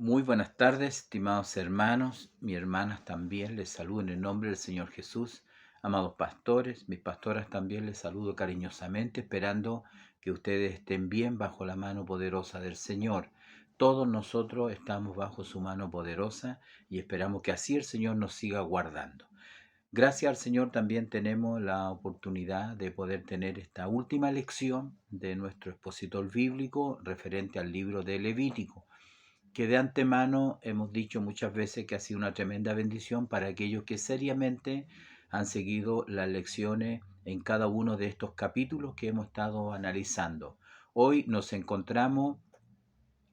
Muy buenas tardes, estimados hermanos, mis hermanas también, les saludo en el nombre del Señor Jesús. Amados pastores, mis pastoras también les saludo cariñosamente, esperando que ustedes estén bien bajo la mano poderosa del Señor. Todos nosotros estamos bajo su mano poderosa y esperamos que así el Señor nos siga guardando. Gracias al Señor también tenemos la oportunidad de poder tener esta última lección de nuestro expositor bíblico referente al libro de Levítico, que de antemano hemos dicho muchas veces que ha sido una tremenda bendición para aquellos que seriamente han seguido las lecciones en cada uno de estos capítulos que hemos estado analizando. Hoy nos encontramos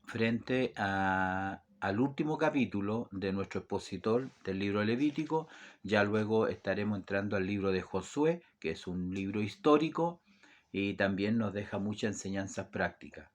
frente al último capítulo de nuestro expositor del libro de Levítico. Ya luego estaremos entrando al libro de Josué, que es un libro histórico y también nos deja muchas enseñanzas prácticas.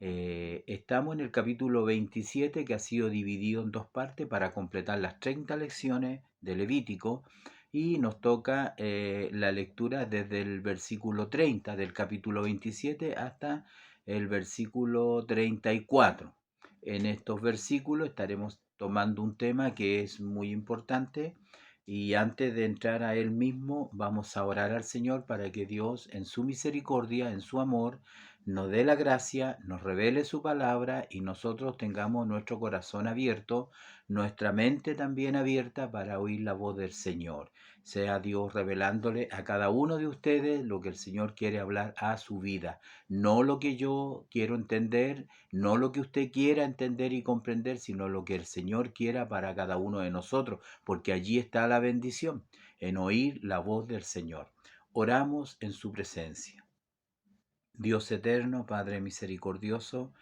Estamos en el capítulo 27, que ha sido dividido en dos partes para completar las 30 lecciones de Levítico, y nos toca la lectura desde el versículo 30 del capítulo 27 hasta el versículo 34. En estos versículos estaremos tomando un tema que es muy importante, y antes de entrar a él mismo vamos a orar al Señor para que Dios en su misericordia, en su amor, nos dé la gracia, nos revele su palabra y nosotros tengamos nuestro corazón abierto, nuestra mente también abierta para oír la voz del Señor. Sea Dios revelándole a cada uno de ustedes lo que el Señor quiere hablar a su vida. No lo que yo quiero entender, no lo que usted quiera entender y comprender, sino lo que el Señor quiera para cada uno de nosotros, porque allí está la bendición, en oír la voz del Señor. Oramos en su presencia. Dios eterno, Padre misericordioso,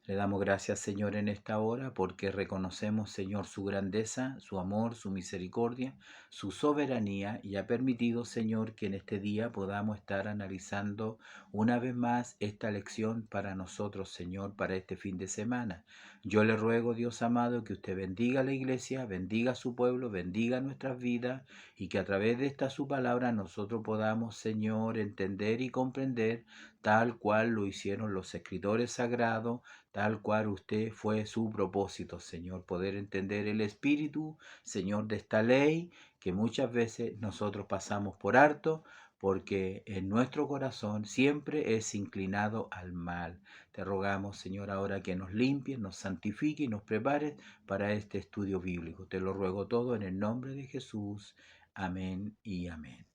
le damos gracias, Señor, en esta hora, porque reconocemos, Señor, su grandeza, su amor, su misericordia, su soberanía, y ha permitido, Señor, que en este día podamos estar analizando una vez más esta lección para nosotros, Señor, para este fin de semana. Yo le ruego, Dios amado, que usted bendiga a la iglesia, bendiga a su pueblo, bendiga nuestras vidas, y que a través de esta su palabra nosotros podamos, Señor, entender y comprender tal cual lo hicieron los escritores sagrados, tal cual usted fue su propósito, Señor, poder entender el espíritu, Señor, de esta ley que muchas veces nosotros pasamos por alto, porque en nuestro corazón siempre es inclinado al mal. Te rogamos, Señor, ahora que nos limpies, nos santifique y nos prepares para este estudio bíblico. Te lo ruego todo en el nombre de Jesús. Amén y amén.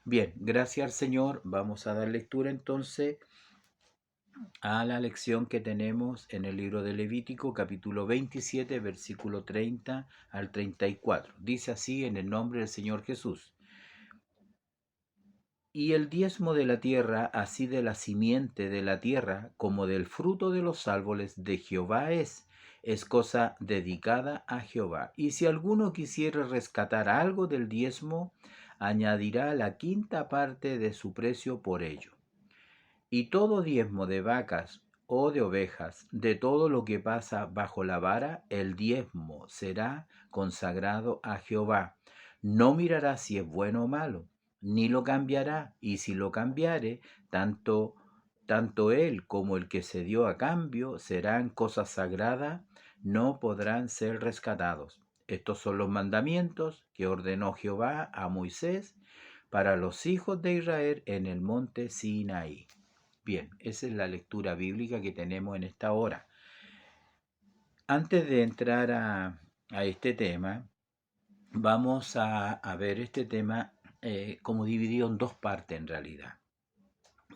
Bien, gracias al Señor. Vamos a dar lectura entonces a la lección que tenemos en el libro de Levítico, capítulo 27, versículo 30 al 34. Dice así en el nombre del Señor Jesús: Y el diezmo de la tierra, así de la simiente de la tierra como del fruto de los árboles de Jehová es cosa dedicada a Jehová. Y si alguno quisiere rescatar algo del diezmo, añadirá la quinta parte de su precio por ello. Y todo diezmo de vacas o de ovejas, de todo lo que pasa bajo la vara, el diezmo será consagrado a Jehová. No mirará si es bueno o malo, ni lo cambiará, y si lo cambiare, tanto él como el que se dio a cambio serán cosas sagradas, no podrán ser rescatados. Estos son los mandamientos que ordenó Jehová a Moisés para los hijos de Israel en el monte Sinaí. Bien, esa es la lectura bíblica que tenemos en esta hora. Antes de entrar a este tema, vamos a ver este tema como dividido en dos partes en realidad.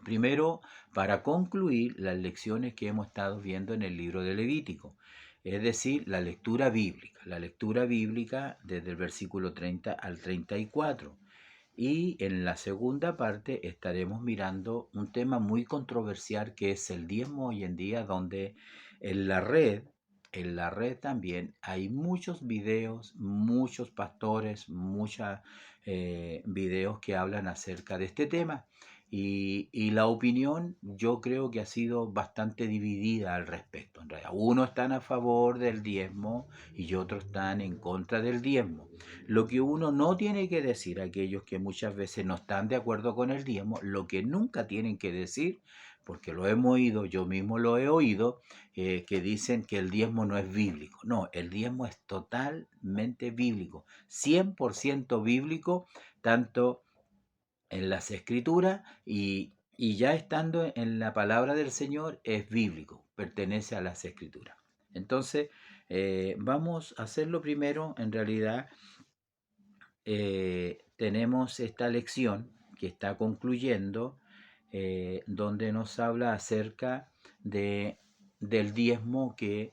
Primero, para concluir las lecciones que hemos estado viendo en el libro de Levítico, es decir, la lectura bíblica desde el versículo 30 al 34. Y en la segunda parte estaremos mirando un tema muy controversial que es el diezmo hoy en día, donde en la red, en la red también hay muchos videos, muchos pastores, muchos videos que hablan acerca de este tema. Y la opinión yo creo que ha sido bastante dividida al respecto. En realidad, unos están a favor del diezmo y otros están en contra del diezmo. Lo que uno no tiene que decir, aquellos que muchas veces no están de acuerdo con el diezmo, lo que nunca tienen que decir, porque lo hemos oído, yo mismo lo he oído, que dicen que el diezmo no es bíblico. No, el diezmo es totalmente bíblico, 100% bíblico, tanto en las escrituras y ya estando en la palabra del Señor es bíblico, pertenece a las escrituras. Entonces, vamos a hacerlo primero, en realidad tenemos esta lección que está concluyendo, donde nos habla acerca del diezmo que,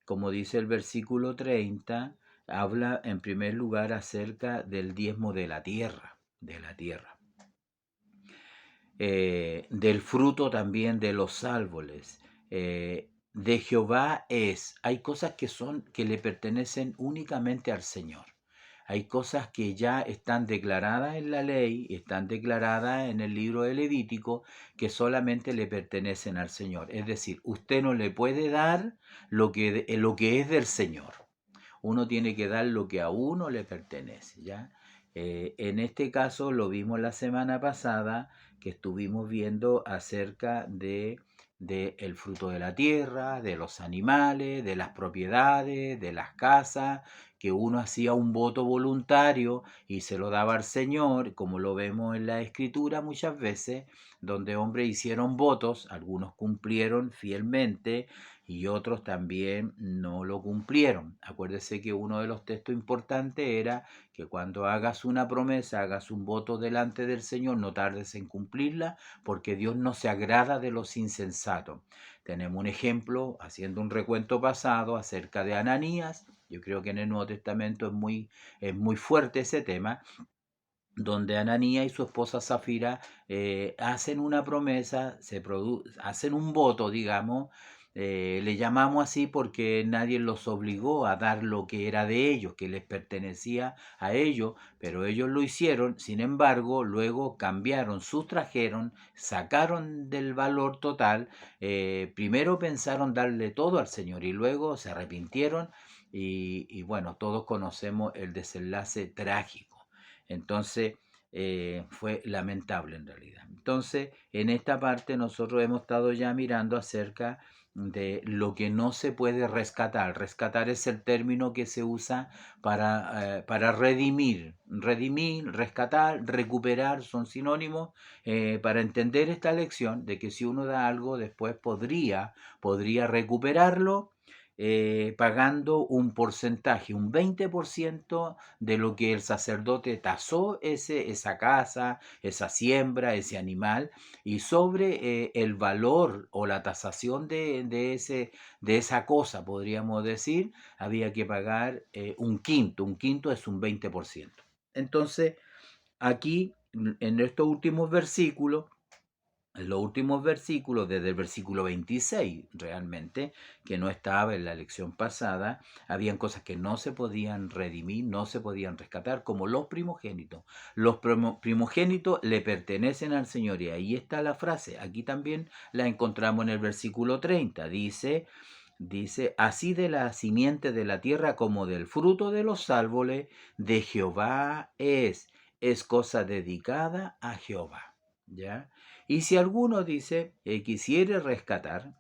como dice el versículo 30, habla en primer lugar acerca del diezmo de la tierra, del fruto también de los árboles. De Jehová es. Hay cosas que le pertenecen únicamente al Señor. Hay cosas que ya están declaradas en la ley, están declaradas en el libro de Levítico, que solamente le pertenecen al Señor. Es decir, usted no le puede dar lo que es del Señor. Uno tiene que dar lo que a uno le pertenece, ¿ya? En este caso lo vimos la semana pasada, que estuvimos viendo acerca de el fruto de la tierra, de los animales, de las propiedades, de las casas, que uno hacía un voto voluntario y se lo daba al Señor, como lo vemos en la Escritura muchas veces, donde hombres hicieron votos, algunos cumplieron fielmente y otros también no lo cumplieron. Acuérdese que uno de los textos importantes era que cuando hagas una promesa, hagas un voto delante del Señor, no tardes en cumplirla, porque Dios no se agrada de los insensatos. Tenemos un ejemplo, haciendo un recuento pasado, acerca de Ananías. Yo creo que en el Nuevo Testamento es muy fuerte ese tema, donde Ananías y su esposa Zafira hacen una promesa, hacen un voto, digamos, le llamamos así porque nadie los obligó a dar lo que era de ellos, que les pertenecía a ellos, pero ellos lo hicieron. Sin embargo, luego cambiaron, sustrajeron, sacaron del valor total. Primero pensaron darle todo al Señor y luego se arrepintieron y bueno, todos conocemos el desenlace trágico. Entonces, fue lamentable en realidad. Entonces, en esta parte nosotros hemos estado ya mirando acerca de lo que no se puede rescatar. Rescatar es el término que se usa para redimir. Redimir, rescatar, recuperar son sinónimos, para entender esta lección de que si uno da algo después podría recuperarlo, pagando un porcentaje, un 20% de lo que el sacerdote tasó esa casa, esa siembra, ese animal, y sobre el valor o la tasación de esa cosa, podríamos decir, había que pagar un quinto es un 20%. Entonces, aquí, en estos últimos versículos, en los últimos versículos, desde el versículo 26 realmente, que no estaba en la lección pasada, habían cosas que no se podían redimir, no se podían rescatar, como los primogénitos. Los primogénitos le pertenecen al Señor y ahí está la frase. Aquí también la encontramos en el versículo 30. Dice, así de la simiente de la tierra como del fruto de los árboles, de Jehová es cosa dedicada a Jehová. ¿Ya? Y si alguno dice, quisiere rescatar,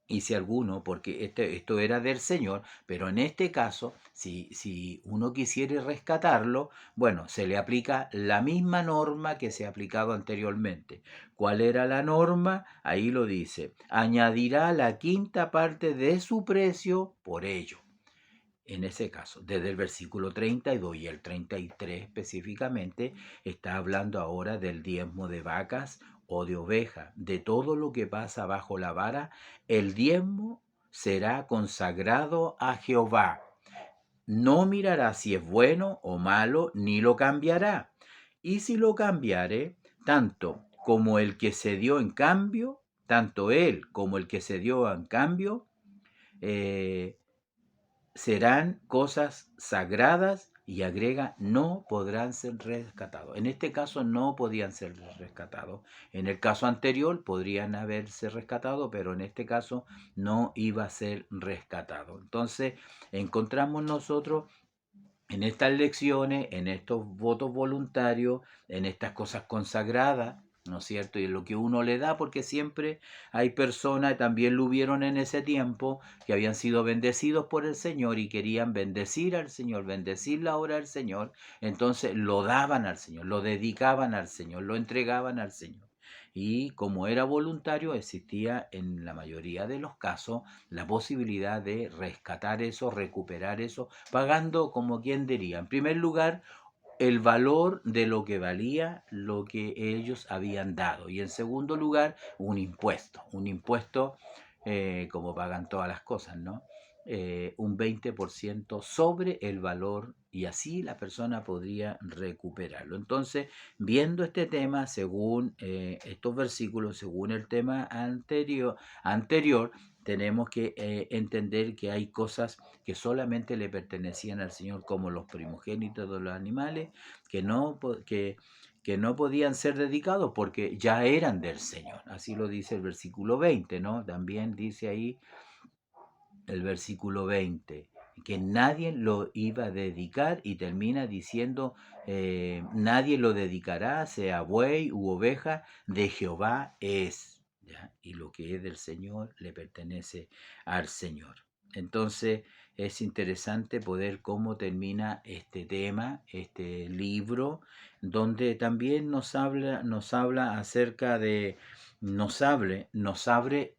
y si alguno, porque esto era del Señor, pero en este caso, si uno quisiere rescatarlo, bueno, se le aplica la misma norma que se ha aplicado anteriormente. ¿Cuál era la norma? Ahí lo dice, añadirá la quinta parte de su precio por ello. En ese caso, desde el versículo 32 y el 33 específicamente, está hablando ahora del diezmo de vacas o de ovejas, de todo lo que pasa bajo la vara. El diezmo será consagrado a Jehová. No mirará si es bueno o malo, ni lo cambiará. Y si lo cambiare, tanto como el que se dio en cambio, tanto él como el que se dio en cambio, eh, serán cosas sagradas, y agrega, no podrán ser rescatados. En este caso no podían ser rescatados. En el caso anterior podrían haberse rescatado, pero en este caso no iba a ser rescatado. Entonces encontramos nosotros en estas lecciones, en estos votos voluntarios, en estas cosas consagradas, ¿no es cierto? Y lo que uno le da, porque siempre hay personas, también lo hubieron en ese tiempo, que habían sido bendecidos por el Señor y querían bendecir al Señor, bendecir la obra del Señor, entonces lo daban al Señor, lo dedicaban al Señor, lo entregaban al Señor. Y como era voluntario, existía en la mayoría de los casos la posibilidad de rescatar eso, recuperar eso, pagando, como quien diría, en primer lugar, el valor de lo que valía lo que ellos habían dado. Y en segundo lugar, un impuesto como pagan todas las cosas, ¿no? Un 20% sobre el valor y así la persona podría recuperarlo. Entonces, viendo este tema, según estos versículos, según el tema anterior tenemos que entender que hay cosas que solamente le pertenecían al Señor, como los primogénitos de los animales, que no podían ser dedicados porque ya eran del Señor. Así lo dice el versículo 20, ¿no? También dice ahí el versículo 20, que nadie lo iba a dedicar y termina diciendo, nadie lo dedicará, sea buey u oveja, de Jehová es, ¿ya? Y lo que es del Señor le pertenece al Señor. Entonces es interesante poder cómo termina este tema, este libro, donde también nos habla acerca de, nos abre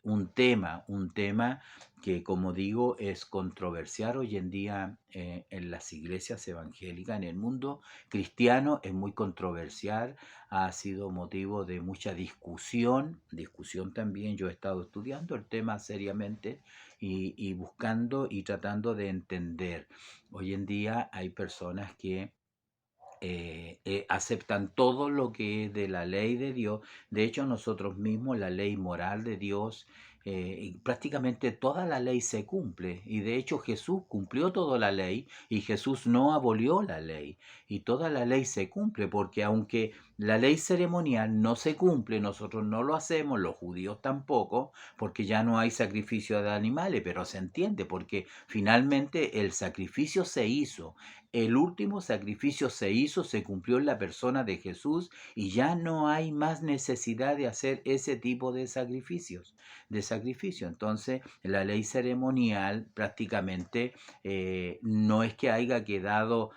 un tema que como digo es controversial hoy en día en las iglesias evangélicas, en el mundo cristiano es muy controversial, ha sido motivo de mucha discusión también, yo he estado estudiando el tema seriamente y buscando y tratando de entender. Hoy en día hay personas que aceptan todo lo que es de la ley de Dios. De hecho, nosotros mismos, la ley moral de Dios, y prácticamente toda la ley se cumple. Y de hecho Jesús cumplió toda la ley y Jesús no abolió la ley. Y toda la ley se cumple porque aunque la ley ceremonial no se cumple, nosotros no lo hacemos, los judíos tampoco, porque ya no hay sacrificio de animales, pero se entiende porque finalmente el sacrificio se hizo. El último sacrificio se hizo, se cumplió en la persona de Jesús y ya no hay más necesidad de hacer ese tipo de sacrificio. Entonces, la ley ceremonial prácticamente no es que haya quedado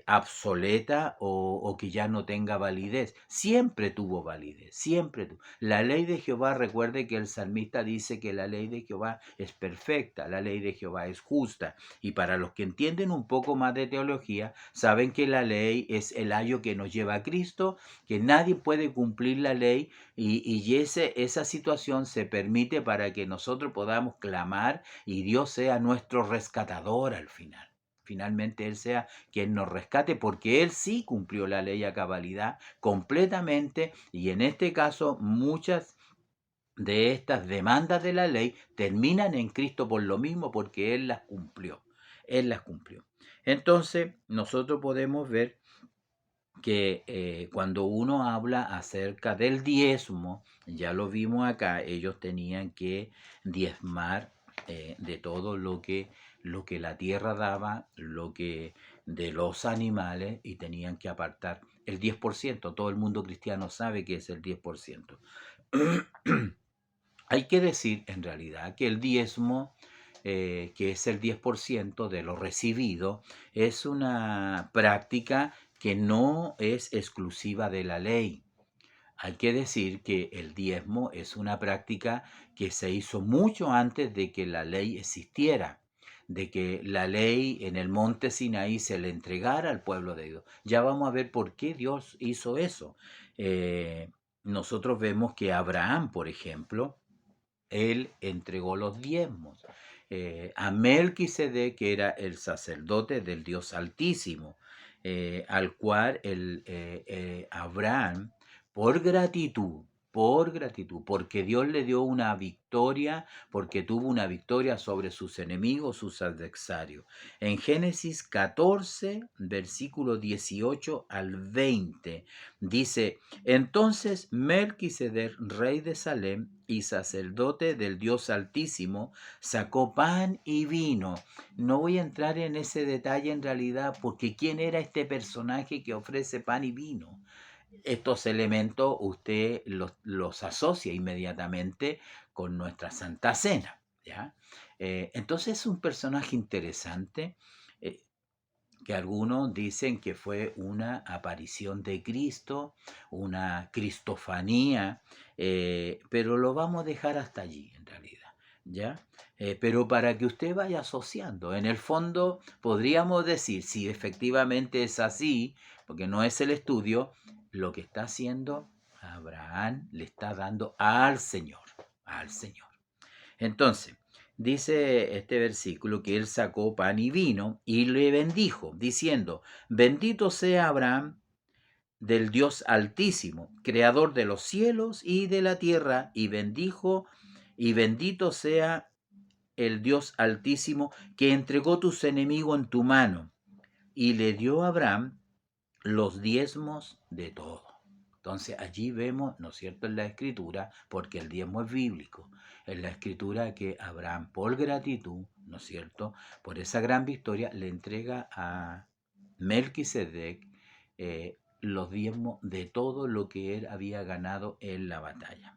obsoleta o que ya no tenga validez. Siempre tuvo validez, siempre tuvo. La ley de Jehová, recuerde que el salmista dice que la ley de Jehová es perfecta, la ley de Jehová es justa. Y para los que entienden un poco más de teología, saben que la ley es el ayo que nos lleva a Cristo, que nadie puede cumplir la ley y esa situación se permite para que nosotros podamos clamar y Dios sea nuestro rescatador al final. Finalmente Él sea quien nos rescate porque Él sí cumplió la ley a cabalidad completamente y en este caso muchas de estas demandas de la ley terminan en Cristo por lo mismo porque Él las cumplió. Él las cumplió. Entonces, nosotros podemos ver que cuando uno habla acerca del diezmo, ya lo vimos acá, ellos tenían que diezmar de todo lo que la tierra daba, lo que de los animales y tenían que apartar el 10%. Todo el mundo cristiano sabe que es el 10%. Hay que decir en realidad que el diezmo, que es el 10% de lo recibido, es una práctica que no es exclusiva de la ley. Hay que decir que el diezmo es una práctica que se hizo mucho antes de que la ley existiera, de que la ley en el monte Sinaí se le entregara al pueblo de Dios. Ya vamos a ver por qué Dios hizo eso. Nosotros vemos que Abraham, por ejemplo, él entregó los diezmos. A Melquisedec, que era el sacerdote del Dios Altísimo, al cual Abraham, por gratitud, porque Dios le dio una victoria, porque tuvo una victoria sobre sus enemigos, sus adversarios. En Génesis 14, versículo 18 al 20, dice, entonces Melquisedec, rey de Salem y sacerdote del Dios Altísimo, sacó pan y vino. No voy a entrar en ese detalle en realidad porque ¿quién era este personaje que ofrece pan y vino? estos elementos usted los asocia inmediatamente con nuestra Santa Cena, ¿ya? Entonces es un personaje interesante, eh, que algunos dicen que fue una aparición de Cristo, una cristofanía, pero lo vamos a dejar hasta allí en realidad, ¿ya? Pero para que usted vaya asociando, en el fondo podríamos decir, si efectivamente es así, porque no es el estudio, lo que está haciendo Abraham le está dando al Señor, al Señor. Entonces, dice este versículo que él sacó pan y vino y le bendijo, diciendo, bendito sea Abraham del Dios Altísimo, creador de los cielos y de la tierra, y bendijo, y bendito sea el Dios Altísimo que entregó tus enemigos en tu mano. Y le dio a Abraham los diezmos de todo. Entonces allí vemos, ¿no es cierto?, en la escritura, porque el diezmo es bíblico, en la escritura que Abraham, por gratitud, ¿no es cierto?, por esa gran victoria, le entrega a Melquisedec los diezmos de todo lo que él había ganado en la batalla.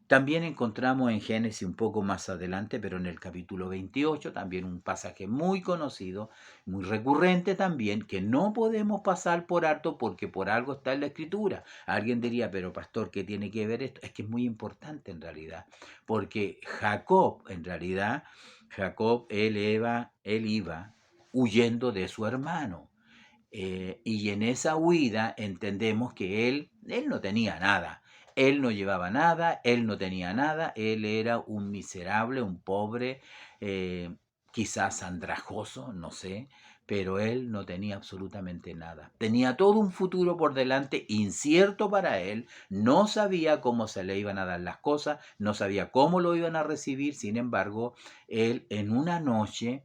También encontramos en Génesis un poco más adelante, pero en el capítulo 28, también un pasaje muy conocido, muy recurrente también, que no podemos pasar por alto porque por algo está en la escritura. Alguien diría, pero pastor, ¿qué tiene que ver esto? Es que es muy importante en realidad, porque Jacob, en realidad, Jacob, él iba huyendo de su hermano. Y en esa huida entendemos que él no tenía nada, él no llevaba nada, él no tenía nada, él era un miserable, un pobre, quizás andrajoso, no sé, pero él no tenía absolutamente nada. Tenía todo un futuro por delante incierto para él, no sabía cómo se le iban a dar las cosas, no sabía cómo lo iban a recibir, sin embargo, él en una noche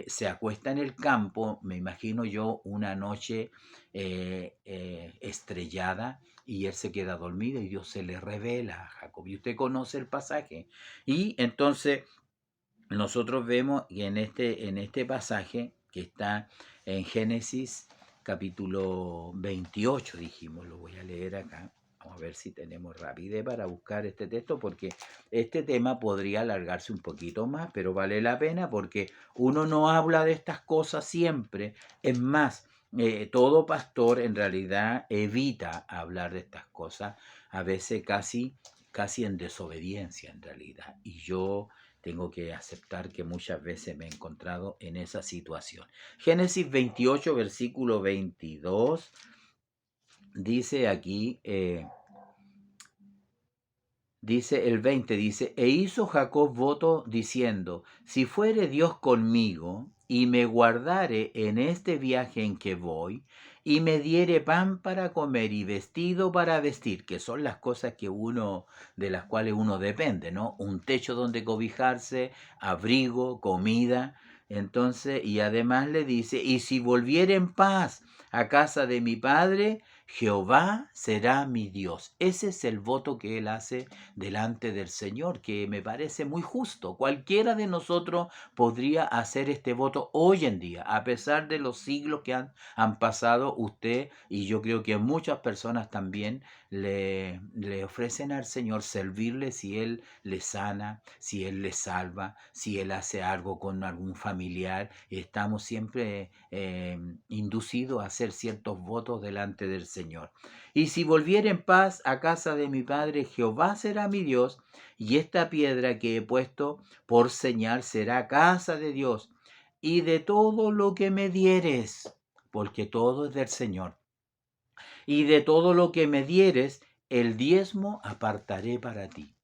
se acuesta en el campo, me imagino yo, una noche estrellada, y él se queda dormido y Dios se le revela a Jacob. Y usted conoce el pasaje. Y entonces nosotros vemos que en este pasaje que está en Génesis capítulo 28, dijimos, lo voy a leer acá. Vamos a ver si tenemos rapidez para buscar este texto, porque este tema podría alargarse un poquito más, pero vale la pena porque uno no habla de estas cosas siempre. Es más, todo pastor en realidad evita hablar de estas cosas, a veces casi en desobediencia en realidad. Y yo tengo que aceptar que muchas veces me he encontrado en esa situación. Génesis 28, versículo 22, dice aquí, dice el 20, dice, e hizo Jacob voto diciendo, si fuere Dios conmigo y me guardare en este viaje en que voy, y me diere pan para comer y vestido para vestir, que son las cosas de las cuales uno depende, ¿no? Un techo donde cobijarse, abrigo, comida. Entonces, y además le dice, y si volviere en paz a casa de mi padre, Jehová será mi Dios. Ese es el voto que él hace delante del Señor, que me parece muy justo. Cualquiera de nosotros podría hacer este voto hoy en día, a pesar de los siglos que han pasado. Usted y yo creo que muchas personas también le ofrecen al Señor servirle si Él le sana, si Él le salva, si Él hace algo con algún familiar. Estamos siempre inducidos a hacer ciertos votos delante del Señor. Y si volviere en paz a casa de mi padre, Jehová será mi Dios, y esta piedra que he puesto por señal será casa de Dios, y de todo lo que me dieres, porque todo es del Señor, y de todo lo que me dieres, el diezmo apartaré para ti.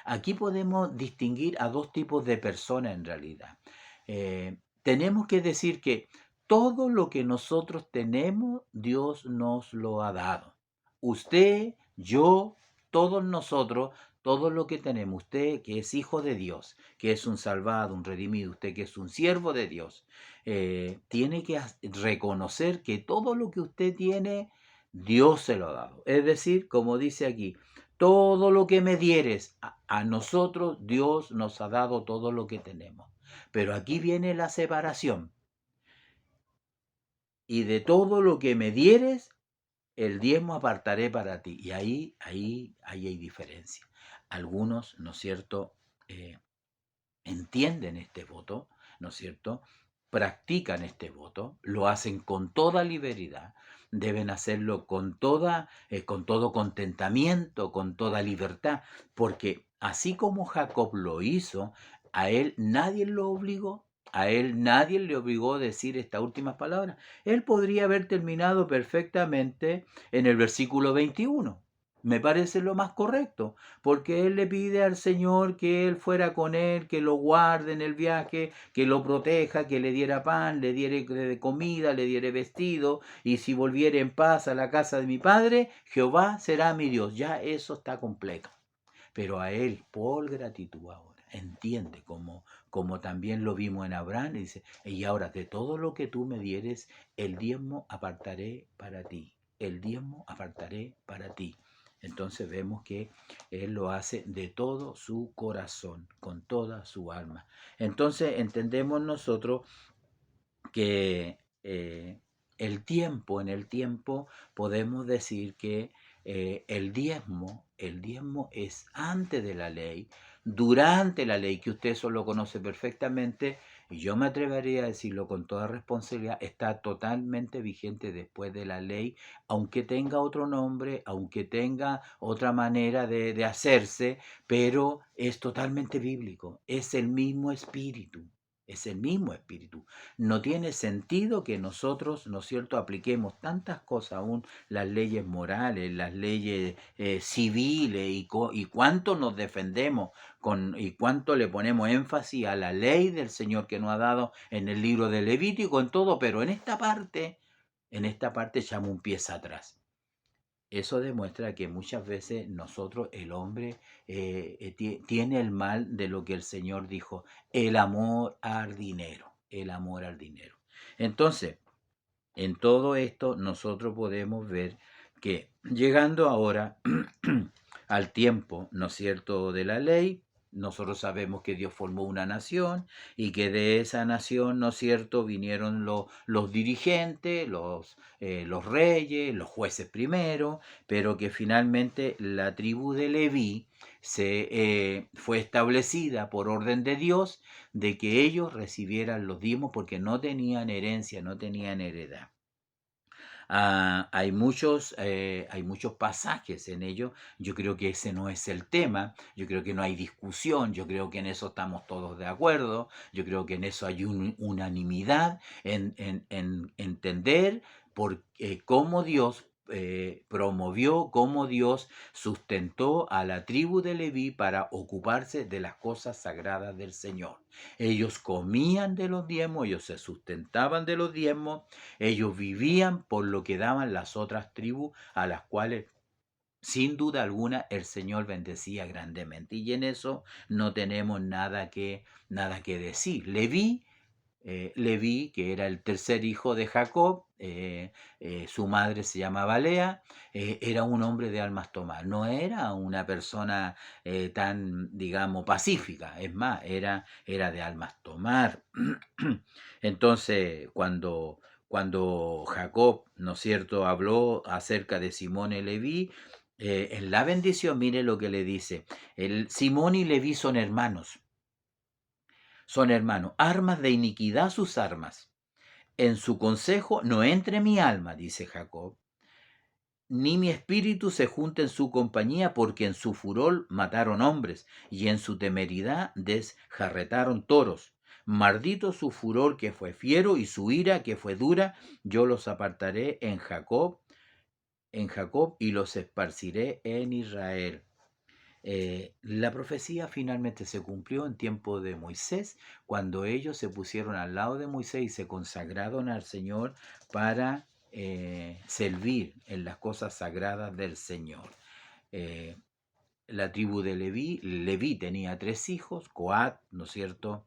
Aquí podemos distinguir a dos tipos de personas en realidad. Tenemos que decir que todo lo que nosotros tenemos, Dios nos lo ha dado. Usted, yo, todos nosotros, todo lo que tenemos, usted que es hijo de Dios, que es un salvado, un redimido, usted que es un siervo de Dios, tiene que reconocer que todo lo que usted tiene, Dios se lo ha dado. Es decir, como dice aquí, todo lo que me dieres, a nosotros Dios nos ha dado todo lo que tenemos. Pero aquí viene la separación. Y de todo lo que me dieres, el diezmo apartaré para ti. Y ahí hay diferencia. Algunos, ¿no es cierto?, entienden este voto, ¿no es cierto?, practican este voto, lo hacen con toda libertad, deben hacerlo con todo contentamiento, con toda libertad, porque así como Jacob lo hizo, a él nadie lo obligó, a él nadie le obligó a decir estas últimas palabras. Él podría haber terminado perfectamente en el versículo 21. Me parece lo más correcto, porque él le pide al Señor que él fuera con él, que lo guarde en el viaje, que lo proteja, que le diera pan, le diera comida, le diera vestido, y si volviera en paz a la casa de mi padre, Jehová será mi Dios. Ya eso está completo. Pero a él, por gratitud ahora, entiende como también lo vimos en Abraham, y dice, y ahora de todo lo que tú me dieres, el diezmo apartaré para ti, el diezmo apartaré para ti. Entonces vemos que él lo hace de todo su corazón, con toda su alma. Entonces entendemos nosotros que en el tiempo podemos decir que el diezmo es antes de la ley, durante la ley, que usted eso lo conoce perfectamente, y yo me atrevería a decirlo con toda responsabilidad, está totalmente vigente después de la ley, aunque tenga otro nombre, aunque tenga otra manera de hacerse, pero es totalmente bíblico, es el mismo espíritu. Es el mismo espíritu. No tiene sentido que nosotros, ¿no es cierto?, apliquemos tantas cosas, aún las leyes morales, las leyes civiles, y cuánto nos defendemos y cuánto le ponemos énfasis a la ley del Señor que nos ha dado en el libro de Levítico, en todo, pero en esta parte echamos un pie atrás. Eso demuestra que muchas veces nosotros, el hombre, tiene el mal de lo que el Señor dijo, el amor al dinero, el amor al dinero. Entonces, en todo esto nosotros podemos ver que llegando ahora al tiempo, ¿no es cierto?, de la ley, nosotros sabemos que Dios formó una nación y que de esa nación, ¿no es cierto?, vinieron los dirigentes, los reyes, los jueces primero, pero que finalmente la tribu de Leví fue establecida por orden de Dios de que ellos recibieran los diezmos porque no tenían herencia, no tenían heredad. Hay muchos pasajes en ello. Yo creo que ese no es el tema. Yo creo que no hay discusión. Yo creo que en eso estamos todos de acuerdo. Yo creo que en eso hay unanimidad en entender cómo Dios promovió, cómo Dios sustentó a la tribu de Leví para ocuparse de las cosas sagradas del Señor. Ellos comían de los diezmos, ellos se sustentaban de los diezmos, ellos vivían por lo que daban las otras tribus, a las cuales sin duda alguna el Señor bendecía grandemente. Y en eso no tenemos nada que decir. Leví, que era el tercer hijo de Jacob, su madre se llamaba Lea, era un hombre de almas tomar, no era una persona tan, digamos, pacífica, es más, era de almas tomar. Entonces, cuando Jacob, ¿no es cierto?, habló acerca de Simón y Leví, en la bendición, mire lo que le dice, Simón y Leví son hermanos, armas de iniquidad sus armas. En su consejo no entre mi alma, dice Jacob, ni mi espíritu se junte en su compañía, porque en su furor mataron hombres, y en su temeridad desjarretaron toros. Maldito su furor que fue fiero, y su ira que fue dura. Yo los apartaré en Jacob, y los esparciré en Israel. La profecía finalmente se cumplió en tiempo de Moisés, cuando ellos se pusieron al lado de Moisés y se consagraron al Señor para servir en las cosas sagradas del Señor. La tribu de Leví tenía 3 hijos, Coat, ¿no es cierto?,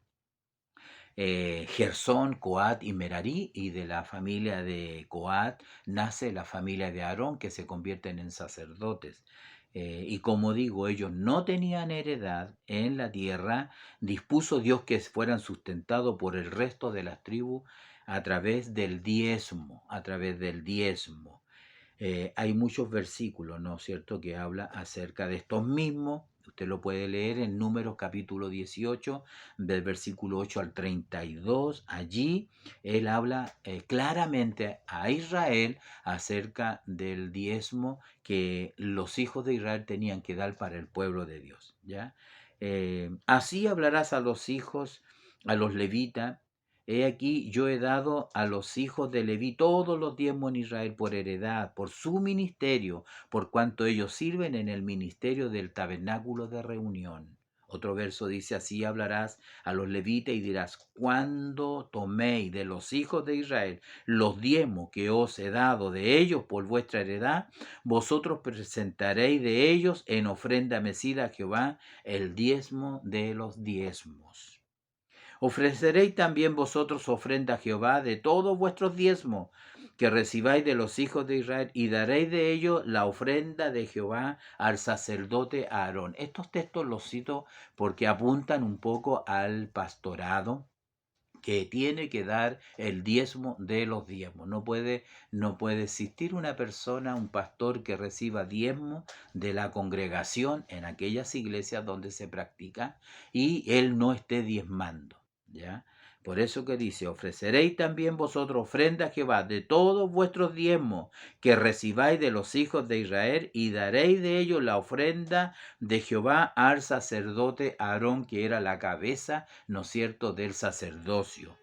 Gersón, Coat y Merarí, y de la familia de Coat nace la familia de Aarón, que se convierten en sacerdotes. Y como digo, ellos no tenían heredad en la tierra, dispuso Dios que fueran sustentados por el resto de las tribus a través del diezmo, Hay muchos versículos, ¿no es cierto?, que habla acerca de estos mismos. Usted lo puede leer en Números capítulo 18, del versículo 8 al 32. Allí él habla claramente a Israel acerca del diezmo que los hijos de Israel tenían que dar para el pueblo de Dios, ¿ya? Así hablarás a los hijos, a los levitas. He aquí, yo he dado a los hijos de Leví todos los diezmos en Israel por heredad, por su ministerio, por cuanto ellos sirven en el ministerio del tabernáculo de reunión. Otro verso dice, así hablarás a los levitas y dirás, cuando toméis de los hijos de Israel los diezmos que os he dado de ellos por vuestra heredad, vosotros presentaréis de ellos en ofrenda mecida a Jehová el diezmo de los diezmos. Ofreceréis también vosotros ofrenda a Jehová de todos vuestros diezmos que recibáis de los hijos de Israel, y daréis de ello la ofrenda de Jehová al sacerdote Aarón. Estos textos los cito porque apuntan un poco al pastorado que tiene que dar el diezmo de los diezmos. No puede existir una persona, un pastor que reciba diezmo de la congregación en aquellas iglesias donde se practica y él no esté diezmando, ¿ya? Por eso que dice, ofreceréis también vosotros ofrenda a Jehová de todos vuestros diezmos que recibáis de los hijos de Israel, y daréis de ellos la ofrenda de Jehová al sacerdote Aarón, que era la cabeza, ¿no es cierto?, del sacerdocio.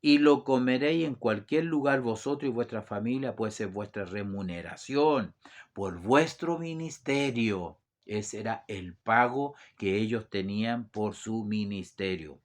Y lo comeréis en cualquier lugar vosotros y vuestra familia, pues es vuestra remuneración por vuestro ministerio. Ese era el pago que ellos tenían por su ministerio.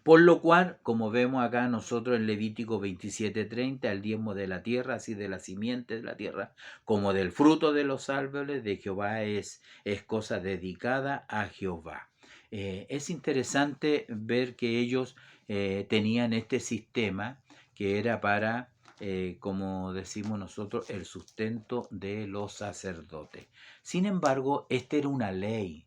Por lo cual, como vemos acá nosotros en Levítico 27:30, el diezmo de la tierra, así de la simiente de la tierra, como del fruto de los árboles de Jehová es cosa dedicada a Jehová. Es interesante ver que ellos tenían este sistema que era para, como decimos nosotros, el sustento de los sacerdotes. Sin embargo, esta era una ley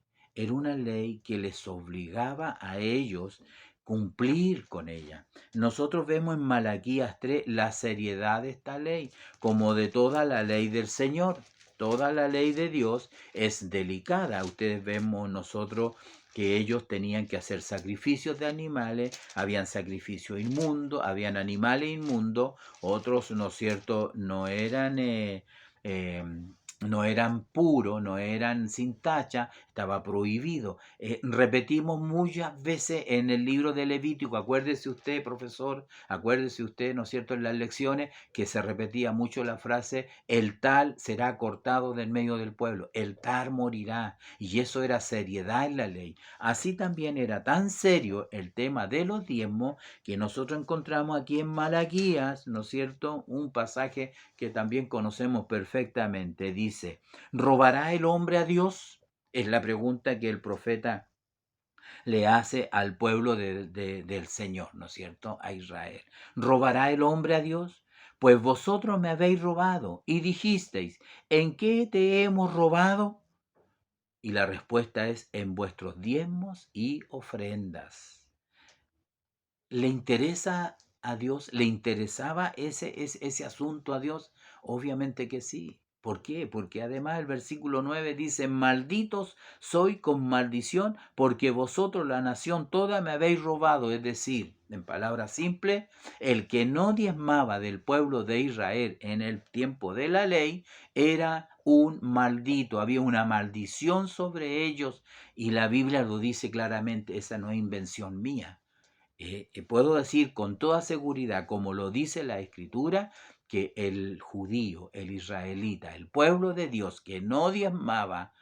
que les obligaba a ellos cumplir con ella. Nosotros vemos en Malaquías 3 la seriedad de esta ley, como de toda la ley del Señor. Toda la ley de Dios es delicada. Ustedes vemos nosotros que ellos tenían que hacer sacrificios de animales, habían sacrificios inmundos, habían animales inmundos, otros, ¿no es cierto?, eh, no eran puros, no eran sin tacha, estaba prohibido. Repetimos muchas veces en el libro de Levítico, acuérdese usted, profesor, acuérdese usted, ¿no es cierto?, en las lecciones, que se repetía mucho la frase, el tal será cortado del medio del pueblo, el tal morirá, y eso era seriedad en la ley. Así también era tan serio el tema de los diezmos que nosotros encontramos aquí en Malaquías, ¿no es cierto?, un pasaje que también conocemos perfectamente. Dice, ¿robará el hombre a Dios? Es la pregunta que el profeta le hace al pueblo del Señor, ¿no es cierto?, a Israel. ¿Robará el hombre a Dios? Pues vosotros me habéis robado y dijisteis, ¿en qué te hemos robado? Y la respuesta es, en vuestros diezmos y ofrendas. ¿Le interesa a Dios? ¿Le interesaba ese asunto a Dios? Obviamente que sí. ¿Por qué? Porque además el versículo 9 dice, malditos soy con maldición, porque vosotros la nación toda me habéis robado. Es decir, en palabras simples, el que no diezmaba del pueblo de Israel en el tiempo de la ley era un maldito. Había una maldición sobre ellos y la Biblia lo dice claramente, esa no es invención mía. Puedo decir con toda seguridad, como lo dice la Escritura, que el judío, el israelita, el pueblo de Dios que no diezmaba,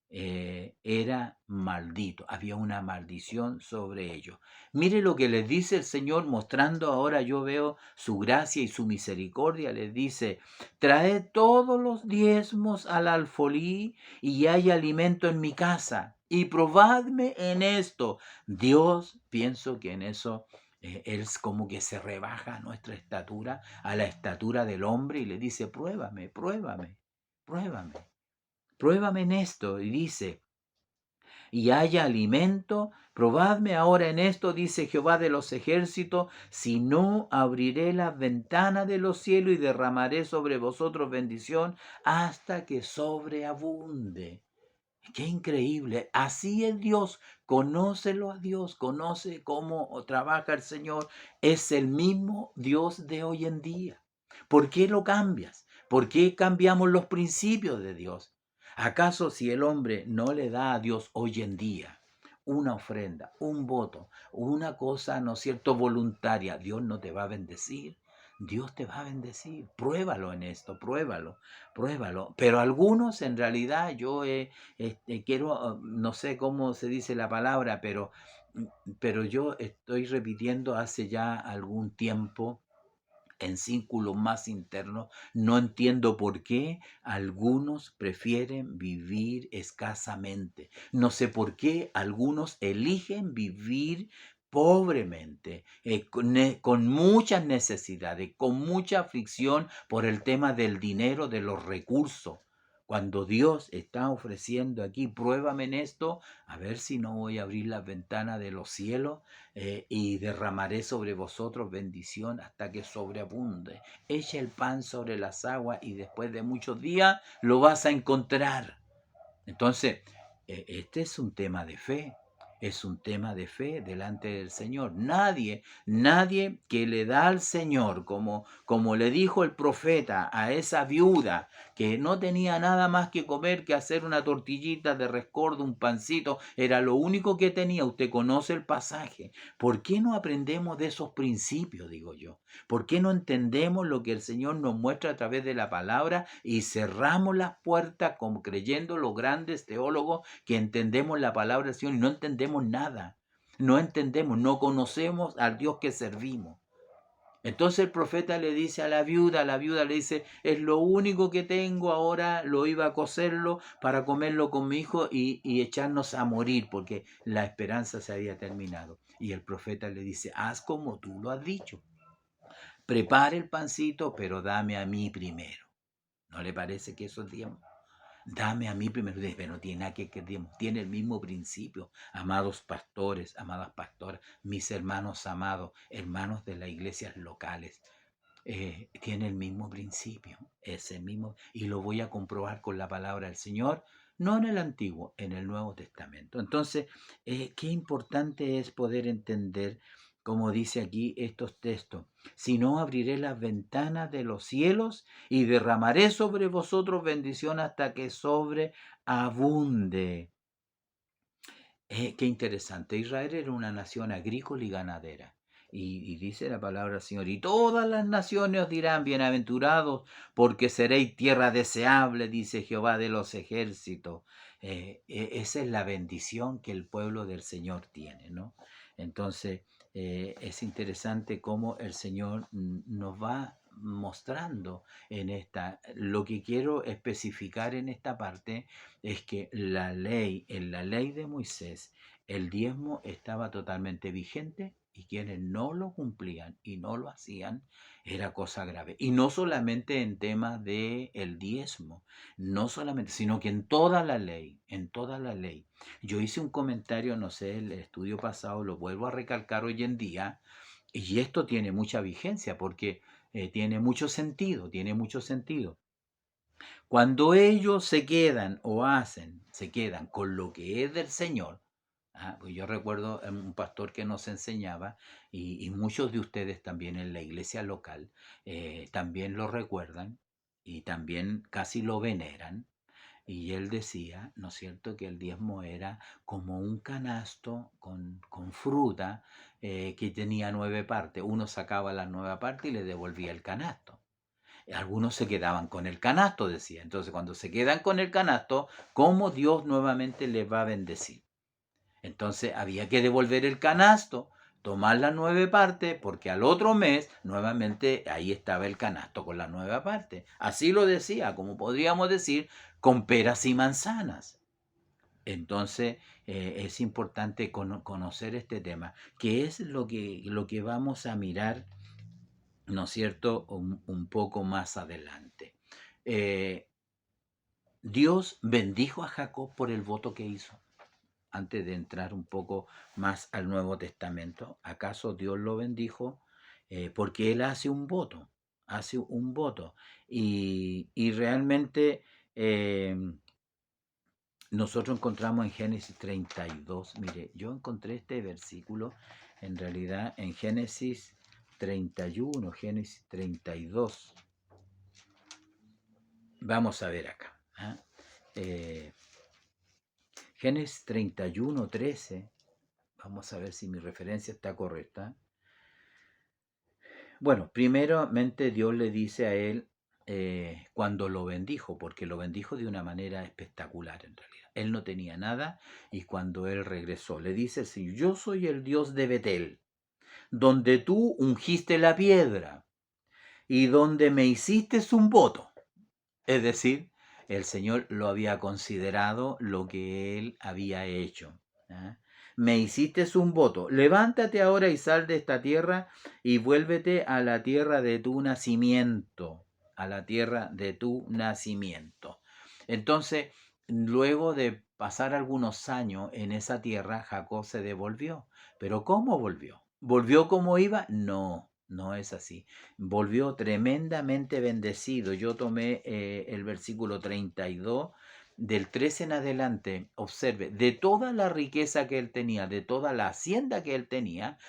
era maldito, había una maldición sobre ellos. Mire lo que les dice el Señor, mostrando ahora yo veo su gracia y su misericordia. Les dice, traed todos los diezmos al alfolí y hay alimento en mi casa, y probadme en esto. Dios, pienso que en eso Él es como que se rebaja a nuestra estatura, a la estatura del hombre, y le dice, pruébame en esto. Y dice, y haya alimento? Probadme ahora en esto, dice Jehová de los ejércitos, si no abriré las ventanas de los cielos y derramaré sobre vosotros bendición hasta que sobreabunde. Qué increíble. Así es Dios. Conócelo a Dios. Conoce cómo trabaja el Señor. Es el mismo Dios de hoy en día. ¿Por qué lo cambias? ¿Por qué cambiamos los principios de Dios? ¿Acaso si el hombre no le da a Dios hoy en día una ofrenda, un voto, una cosa, ¿no es cierto?, voluntaria, Dios no te va a bendecir? Dios te va a bendecir. Pruébalo en esto, pruébalo, pruébalo. Pero algunos en realidad quiero, no sé cómo se dice la palabra, pero yo estoy repitiendo hace ya algún tiempo en círculos más internos, no entiendo por qué algunos prefieren vivir escasamente. No sé por qué algunos eligen vivir pobremente, con muchas necesidades, con mucha aflicción por el tema del dinero, de los recursos. Cuando Dios está ofreciendo aquí, pruébame en esto, a ver si no voy a abrir las ventanas de los cielos y derramaré sobre vosotros bendición hasta que sobreabunde. Echa el pan sobre las aguas y después de muchos días lo vas a encontrar. Entonces, este es un tema de fe. Es un tema de fe delante del Señor. Nadie que le da al Señor, como le dijo el profeta a esa viuda que no tenía nada más que comer que hacer una tortillita de rescoldo, un pancito, era lo único que tenía. Usted conoce el pasaje. ¿Por qué no aprendemos de esos principios, digo yo? ¿Por qué no entendemos lo que el Señor nos muestra a través de la palabra y cerramos las puertas como creyendo los grandes teólogos que entendemos la palabra del Señor y no entendemos nada? No entendemos, no conocemos al Dios que servimos. Entonces el profeta le dice a la viuda le dice, es lo único que tengo ahora, lo iba a cocerlo para comerlo con mi hijo y echarnos a morir porque la esperanza se había terminado. Y el profeta le dice, haz como tú lo has dicho, prepare el pancito, pero dame a mí primero. ¿No le parece que eso es tiempo? Dame a mí primero, pero no tiene nada que digamos, tiene el mismo principio. Amados pastores, amadas pastoras, mis hermanos amados, hermanos de las iglesias locales, tiene el mismo principio, ese mismo, y lo voy a comprobar con la palabra del Señor, no en el Antiguo, en el Nuevo Testamento. Entonces, qué importante es poder entender, como dice aquí estos textos, si no abriré las ventanas de los cielos y derramaré sobre vosotros bendición hasta que sobreabunde. Qué interesante. Israel era una nación agrícola y ganadera. Y dice la palabra del Señor, y todas las naciones os dirán, bienaventurados, porque seréis tierra deseable, dice Jehová de los ejércitos. Esa es la bendición que el pueblo del Señor tiene, ¿no? Entonces, es interesante cómo el Señor nos va mostrando en esta. Lo que quiero especificar en esta parte es que en la ley de Moisés, el diezmo estaba totalmente vigente y quienes no lo cumplían y no lo hacían era cosa grave. Y no solamente en temas de el diezmo, no solamente, sino que en toda la ley, en toda la ley. Yo hice un comentario, no sé, el estudio pasado, lo vuelvo a recalcar hoy en día, y esto tiene mucha vigencia porque tiene mucho sentido, tiene mucho sentido. Cuando ellos se quedan o se quedan con lo que es del Señor, pues yo recuerdo un pastor que nos enseñaba, y muchos de ustedes también en la iglesia local también lo recuerdan y también casi lo veneran. Y él decía, ¿no es cierto?, que el diezmo era como un canasto con fruta que tenía 9 partes. Uno sacaba las 9 partes y le devolvía el canasto. Algunos se quedaban con el canasto, decía. Entonces, cuando se quedan con el canasto, ¿cómo Dios nuevamente les va a bendecir? Entonces, había que devolver el canasto, tomar las 9 partes, porque al otro mes, nuevamente, ahí estaba el canasto con las 9 partes. Así lo decía, como podríamos decir, con peras y manzanas. Entonces, es importante conocer este tema, que es lo que vamos a mirar, ¿no es cierto?, un poco más adelante. Dios bendijo a Jacob por el voto que hizo. antes de entrar un poco más al Nuevo Testamento. ¿Acaso Dios lo bendijo? Porque Él hace un voto. Y realmente nosotros encontramos en Génesis 32, mire, yo encontré este versículo en realidad en Génesis 31, Génesis 32. Vamos a ver acá. ¿Ah? Génesis 31, 13. Vamos a ver si mi referencia está correcta. Bueno, primeramente Dios le dice a él cuando lo bendijo, porque lo bendijo de una manera espectacular en realidad. Él no tenía nada y cuando él regresó, le dice el Señor, yo soy el Dios de Betel, donde tú ungiste la piedra y donde me hiciste un voto. Es decir, el Señor lo había considerado lo que él había hecho. ¿Ah? Me hiciste un voto. Levántate ahora y sal de esta tierra y vuélvete a la tierra de tu nacimiento. A la tierra de tu nacimiento. Entonces, luego de pasar algunos años en esa tierra, Jacob se devolvió. ¿Pero cómo volvió? ¿Volvió como iba? No, no es así. Volvió tremendamente bendecido. Yo tomé el versículo 32 del 13 en adelante. Observe, de toda la riqueza que él tenía, de toda la hacienda que él tenía,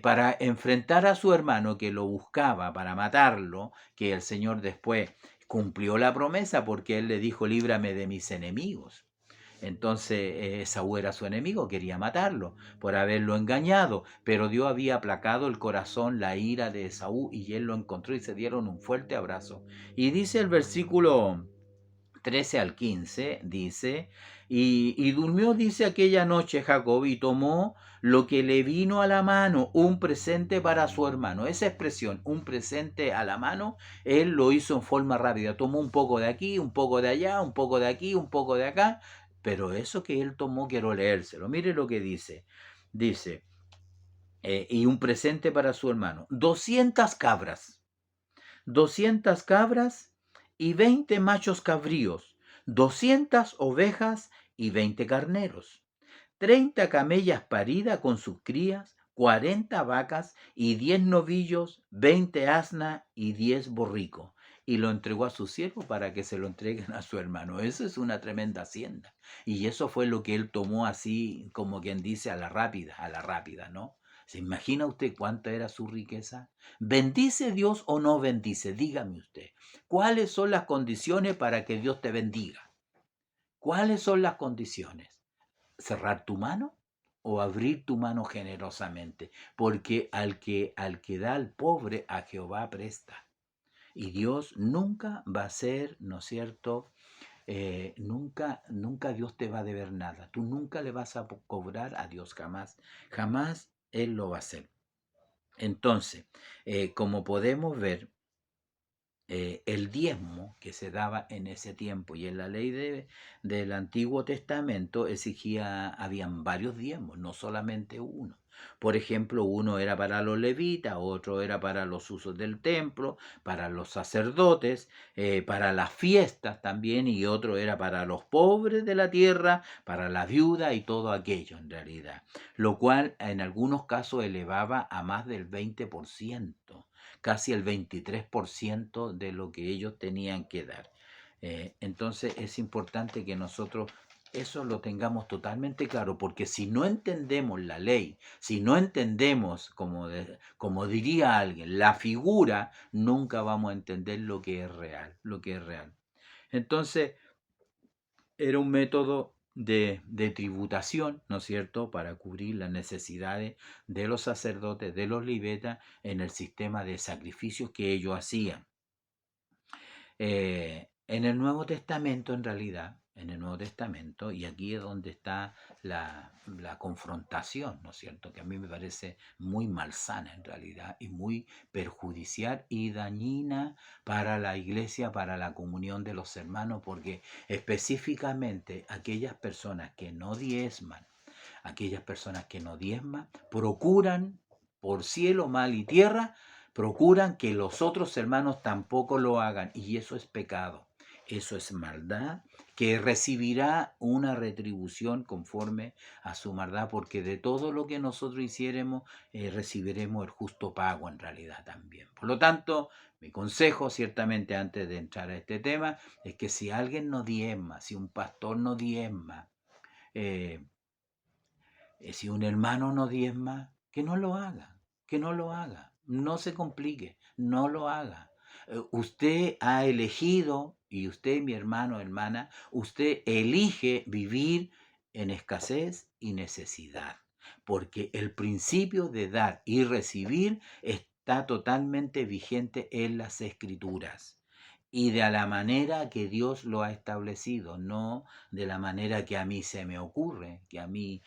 para enfrentar a su hermano que lo buscaba para matarlo, que el Señor después cumplió la promesa porque él le dijo, líbrame de mis enemigos. Entonces Esaú era su enemigo, quería matarlo por haberlo engañado, pero Dios había aplacado el corazón, la ira de Esaú, y él lo encontró y se dieron un fuerte abrazo. Y dice el versículo 13 al 15, dice, y durmió, dice, aquella noche Jacob y tomó lo que le vino a la mano, un presente para su hermano. Esa expresión, un presente a la mano, él lo hizo en forma rápida. Tomó un poco de aquí, un poco de allá, un poco de aquí, un poco de acá, pero eso que él tomó quiero leérselo. Mire lo que dice. Dice, y un presente para su hermano. 200 cabras. 200 cabras y 20 machos cabríos. 200 ovejas y 20 carneros. 30 camellas paridas con sus crías. 40 vacas y 10 novillos, 20 asnas y 10 borricos. Y lo entregó a su siervo para que se lo entreguen a su hermano. Eso es una tremenda hacienda. Y eso fue lo que él tomó así, como quien dice, a la rápida, ¿no? ¿Se imagina usted cuánta era su riqueza? ¿Bendice Dios o no bendice? Dígame usted. ¿Cuáles son las condiciones para que Dios te bendiga? ¿Cuáles son las condiciones? ¿Cerrar tu mano o abrir tu mano generosamente? Porque al que da al pobre, a Jehová presta. Y Dios nunca va a ser, ¿no es cierto? Nunca Dios te va a deber nada. Tú nunca le vas a cobrar a Dios, jamás. Jamás Él lo va a hacer. Entonces, como podemos ver, el diezmo que se daba en ese tiempo y en la ley del Antiguo Testamento exigía, habían varios diezmos, no solamente uno. Por ejemplo, uno era para los levitas, otro era para los usos del templo, para los sacerdotes, para las fiestas también, y otro era para los pobres de la tierra, para la viuda y todo aquello en realidad, lo cual en algunos casos elevaba a más del 20%, casi el 23% de lo que ellos tenían que dar. Entonces es importante que nosotros eso lo tengamos totalmente claro, porque si no entendemos la ley, si no entendemos, como diría alguien, la figura, nunca vamos a entender lo que es real, lo que es real. Entonces, era un método de tributación, ¿no es cierto?, para cubrir las necesidades de los sacerdotes, de los levitas, en el sistema de sacrificios que ellos hacían. En el Nuevo Testamento, en realidad, en el Nuevo Testamento, y aquí es donde está la confrontación, ¿no es cierto?, que a mí me parece muy malsana en realidad y muy perjudicial y dañina para la iglesia, para la comunión de los hermanos, porque específicamente aquellas personas que no diezman, procuran por cielo, mal y tierra, procuran que los otros hermanos tampoco lo hagan, y eso es pecado. eso es maldad, que recibirá una retribución conforme a su maldad, porque de todo lo que nosotros hiciéremos recibiremos el justo pago en realidad también. Por lo tanto, mi consejo, ciertamente antes de entrar a este tema, es que si alguien no diezma, si un pastor no diezma, eh, si un hermano no diezma, que no lo haga, que no lo haga, no se complique, no lo haga. Usted ha elegido, y usted, mi hermano, hermana, usted elige vivir en escasez y necesidad, porque el principio de dar y recibir está totalmente vigente en las escrituras y de la manera que Dios lo ha establecido, no de la manera que a mí se me ocurre, que a mí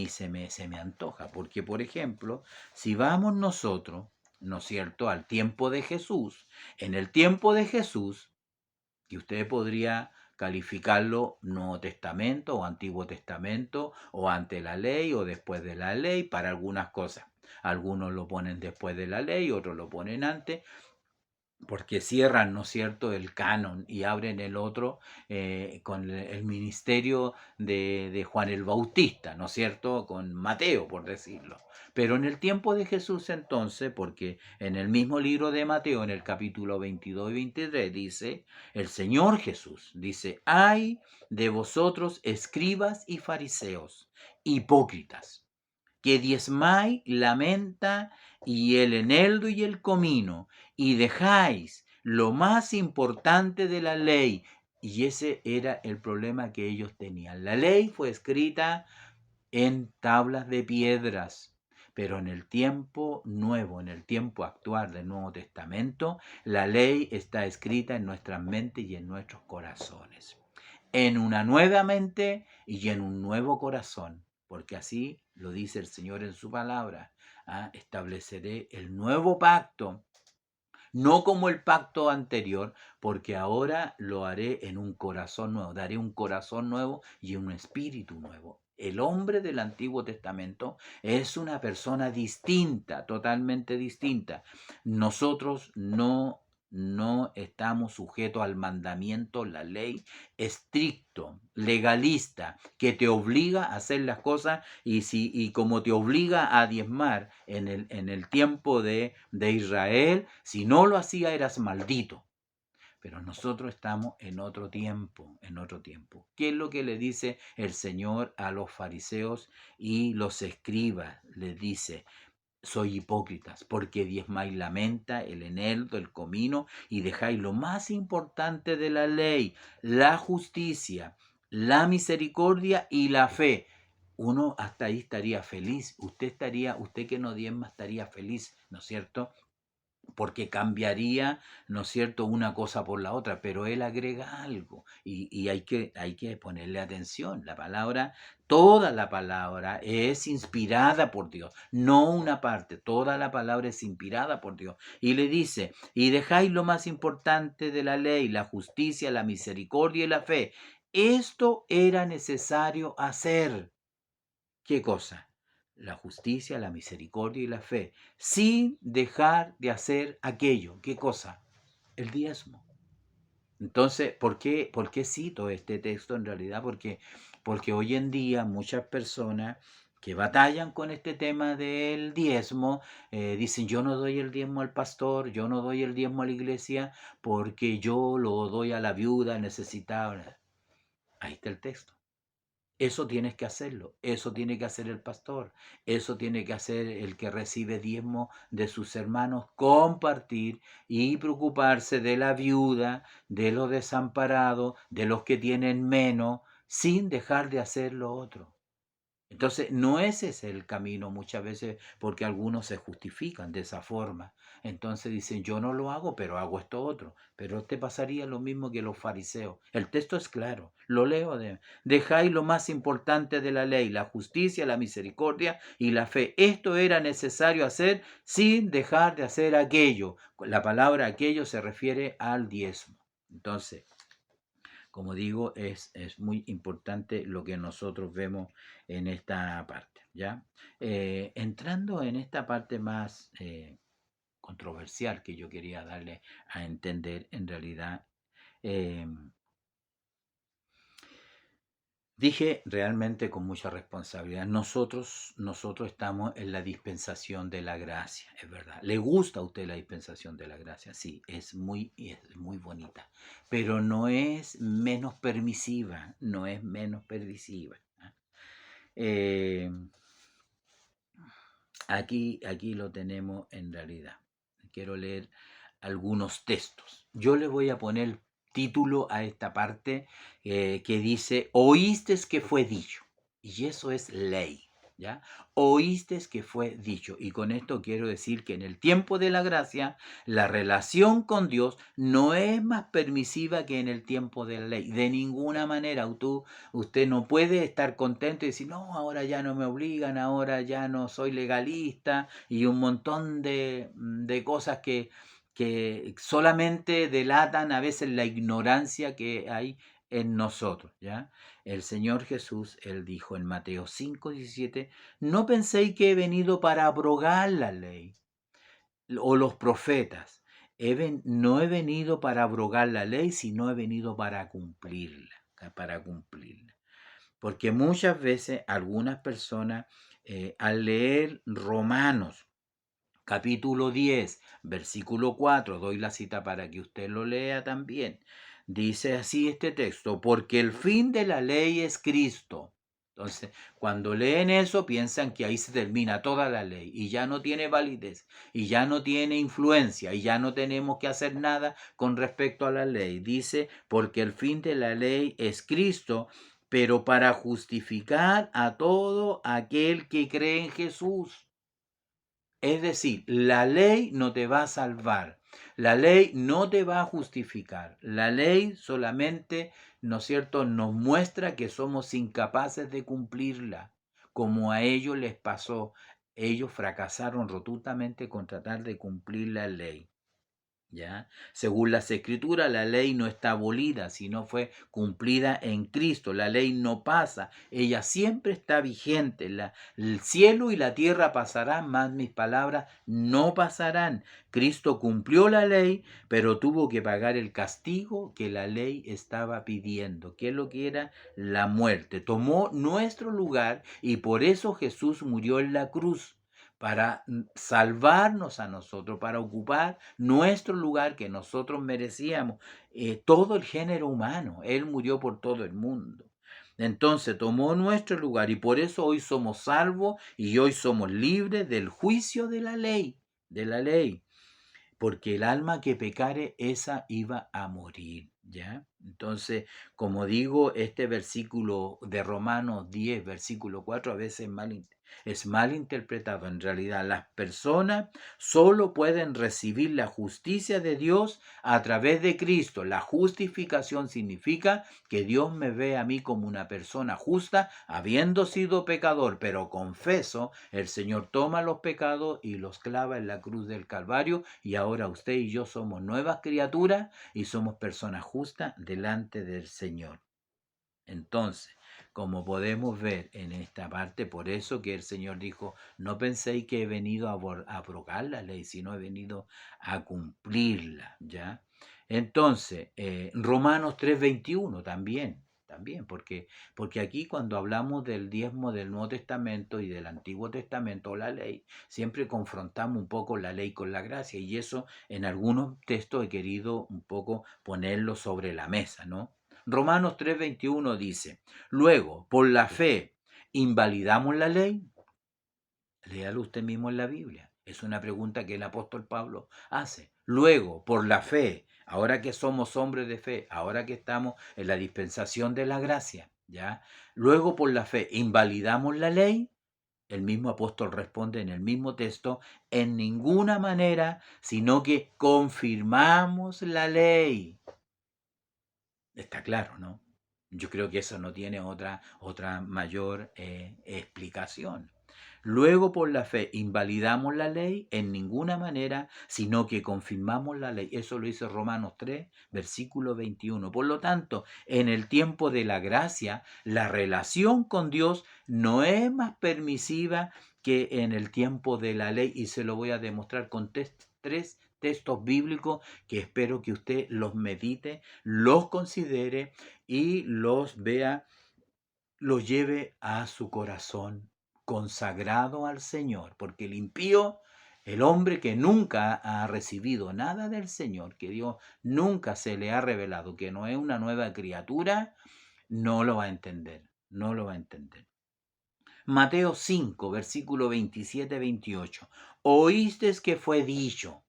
se me antoja. Porque, por ejemplo, si vamos nosotros, ¿no es cierto?, al tiempo de Jesús, en el tiempo de Jesús, que usted podría calificarlo Nuevo Testamento o Antiguo Testamento, o ante la ley o después de la ley, para algunas cosas. Algunos lo ponen después de la ley, otros lo ponen antes, porque cierran, ¿no es cierto?, el canon y abren el otro con el ministerio de Juan el Bautista, ¿no es cierto?, con Mateo, por decirlo. Pero en el tiempo de Jesús entonces, porque en el mismo libro de Mateo, en el capítulo 22 y 23, dice, el Señor Jesús dice, ay de vosotros escribas y fariseos, hipócritas, que diezmáis la menta y el eneldo y el comino, y dejáis lo más importante de la ley. Y ese era el problema que ellos tenían. La ley fue escrita en tablas de piedras, pero en el tiempo nuevo, en el tiempo actual del Nuevo Testamento, la ley está escrita en nuestras mentes y en nuestros corazones, en una nueva mente y en un nuevo corazón, porque así lo dice el Señor en su palabra. Estableceré el nuevo pacto, no como el pacto anterior, porque ahora lo haré en un corazón nuevo, daré un corazón nuevo y un espíritu nuevo. El hombre del Antiguo Testamento es una persona distinta, totalmente distinta. Nosotros no estamos sujetos al mandamiento, la ley estricto, legalista, que te obliga a hacer las cosas, y como te obliga a diezmar en el tiempo de Israel, si no lo hacía eras maldito. Pero nosotros estamos en otro tiempo, en otro tiempo. ¿Qué es lo que le dice el Señor a los fariseos y los escribas? Les dice, soy hipócritas, porque diezmáis la menta, el eneldo, el comino, y dejáis lo más importante de la ley, la justicia, la misericordia y la fe. Uno hasta ahí estaría feliz. Usted que no diezma estaría feliz, ¿no es cierto?, porque cambiaría, ¿no es cierto?, una cosa por la otra, pero él agrega algo y hay que ponerle atención. La palabra, toda la palabra es inspirada por Dios, no una parte, toda la palabra es inspirada por Dios. Y le dice, y dejáis lo más importante de la ley, la justicia, la misericordia y la fe. Esto era necesario hacer. ¿Qué cosa? La justicia, la misericordia y la fe, sin dejar de hacer aquello. ¿Qué cosa? El diezmo. Entonces, por qué cito este texto en realidad? Porque hoy en día muchas personas que batallan con este tema del diezmo, dicen, yo no doy el diezmo al pastor, yo no doy el diezmo a la iglesia, porque yo lo doy a la viuda necesitada. Ahí está el texto. Eso tienes que hacerlo, eso tiene que hacer el pastor, eso tiene que hacer el que recibe diezmo de sus hermanos, compartir y preocuparse de la viuda, de los desamparados, de los que tienen menos, sin dejar de hacer lo otro. Entonces, no ese es el camino muchas veces, porque algunos se justifican de esa forma. Entonces dicen, yo no lo hago, pero hago esto otro. Pero te pasaría lo mismo que los fariseos. El texto es claro, lo leo dejáis lo más importante de la ley, la justicia, la misericordia y la fe. Esto era necesario hacer sin dejar de hacer aquello. La palabra aquello se refiere al diezmo. Entonces, como digo, es muy importante lo que nosotros vemos en esta parte, ¿ya? Entrando en esta parte más controversial que yo quería darle a entender, en realidad, eh, Dije realmente con mucha responsabilidad. Nosotros estamos en la dispensación de la gracia, es verdad. ¿Le gusta a usted la dispensación de la gracia? Sí, es muy bonita, pero no es menos permisiva, no es menos permisiva. Eh, aquí lo tenemos en realidad. Quiero leer algunos textos. Yo le voy a poner título a esta parte que dice, oíste que fue dicho. Y eso es ley, ¿ya? Oíste que fue dicho. Y con esto quiero decir que en el tiempo de la gracia, la relación con Dios no es más permisiva que en el tiempo de la ley. De ninguna manera. Usted no puede estar contento y decir, no, ahora ya no me obligan, ahora ya no soy legalista y un montón de cosas que solamente delatan a veces la ignorancia que hay en nosotros, ¿ya? El Señor Jesús, Él dijo en Mateo 5:17, no penséis que he venido para abrogar la ley o los profetas. No he venido para abrogar la ley, sino he venido para cumplirla, para cumplirla. Porque muchas veces algunas personas al leer Romanos capítulo 10, versículo 4, doy la cita para que usted lo lea también, dice así este texto, porque el fin de la ley es Cristo. Entonces, cuando leen eso, piensan que ahí se termina toda la ley y ya no tiene validez y ya no tiene influencia y ya no tenemos que hacer nada con respecto a la ley. Dice, porque el fin de la ley es Cristo, pero para justificar a todo aquel que cree en Jesús. Es decir, la ley no te va a salvar, la ley no te va a justificar, la ley solamente, ¿no es cierto?, nos muestra que somos incapaces de cumplirla, como a ellos les pasó. Ellos fracasaron rotundamente con tratar de cumplir la ley. ¿Ya? Según las escrituras, la ley no está abolida, sino fue cumplida en Cristo. La ley no pasa, ella siempre está vigente. El cielo y la tierra pasarán, mas mis palabras no pasarán. Cristo cumplió la ley, pero tuvo que pagar el castigo que la ley estaba pidiendo, que es lo que era la muerte. Tomó nuestro lugar y por eso Jesús murió en la cruz para salvarnos a nosotros, para ocupar nuestro lugar que nosotros merecíamos, todo el género humano. Él murió por todo el mundo. Entonces tomó nuestro lugar y por eso hoy somos salvos y hoy somos libres del juicio de la ley, porque el alma que pecare, esa iba a morir, ¿ya? Entonces, como digo, este versículo de Romanos 10, versículo 4, a veces es mal interpretado. En realidad, las personas solo pueden recibir la justicia de Dios a través de Cristo. La justificación significa que Dios me ve a mí como una persona justa, habiendo sido pecador, pero confeso, el Señor toma los pecados y los clava en la cruz del Calvario, y ahora usted y yo somos nuevas criaturas y somos personas justas delante del Señor. Entonces, como podemos ver en esta parte, por eso que el Señor dijo, no penséis que he venido a abrogar la ley, sino he venido a cumplirla, ¿ya? Entonces, Romanos 3:21 también, porque aquí cuando hablamos del diezmo del Nuevo Testamento y del Antiguo Testamento, la ley, siempre confrontamos un poco la ley con la gracia, y eso en algunos textos he querido un poco ponerlo sobre la mesa, ¿no? Romanos 3:21 dice, luego, por la fe, ¿invalidamos la ley? Léalo usted mismo en la Biblia. Es una pregunta que el apóstol Pablo hace. Luego, por la fe, ahora que somos hombres de fe, ahora que estamos en la dispensación de la gracia, ¿ya? Luego, por la fe, ¿invalidamos la ley? El mismo apóstol responde en el mismo texto, en ninguna manera, sino que confirmamos la ley. Está claro, ¿no? Yo creo que eso no tiene otra mayor explicación. Luego, por la fe, invalidamos la ley en ninguna manera, sino que confirmamos la ley. Eso lo dice Romanos 3, versículo 21. Por lo tanto, en el tiempo de la gracia, la relación con Dios no es más permisiva que en el tiempo de la ley, y se lo voy a demostrar con tres textos bíblicos que espero que usted los medite, los considere y los vea lo lleve a su corazón consagrado al Señor, porque el impío, el hombre que nunca ha recibido nada del Señor, que Dios nunca se le ha revelado, que no es una nueva criatura, no lo va a entender, no lo va a entender. Mateo 5, versículo 27-28. Oíste que fue dicho.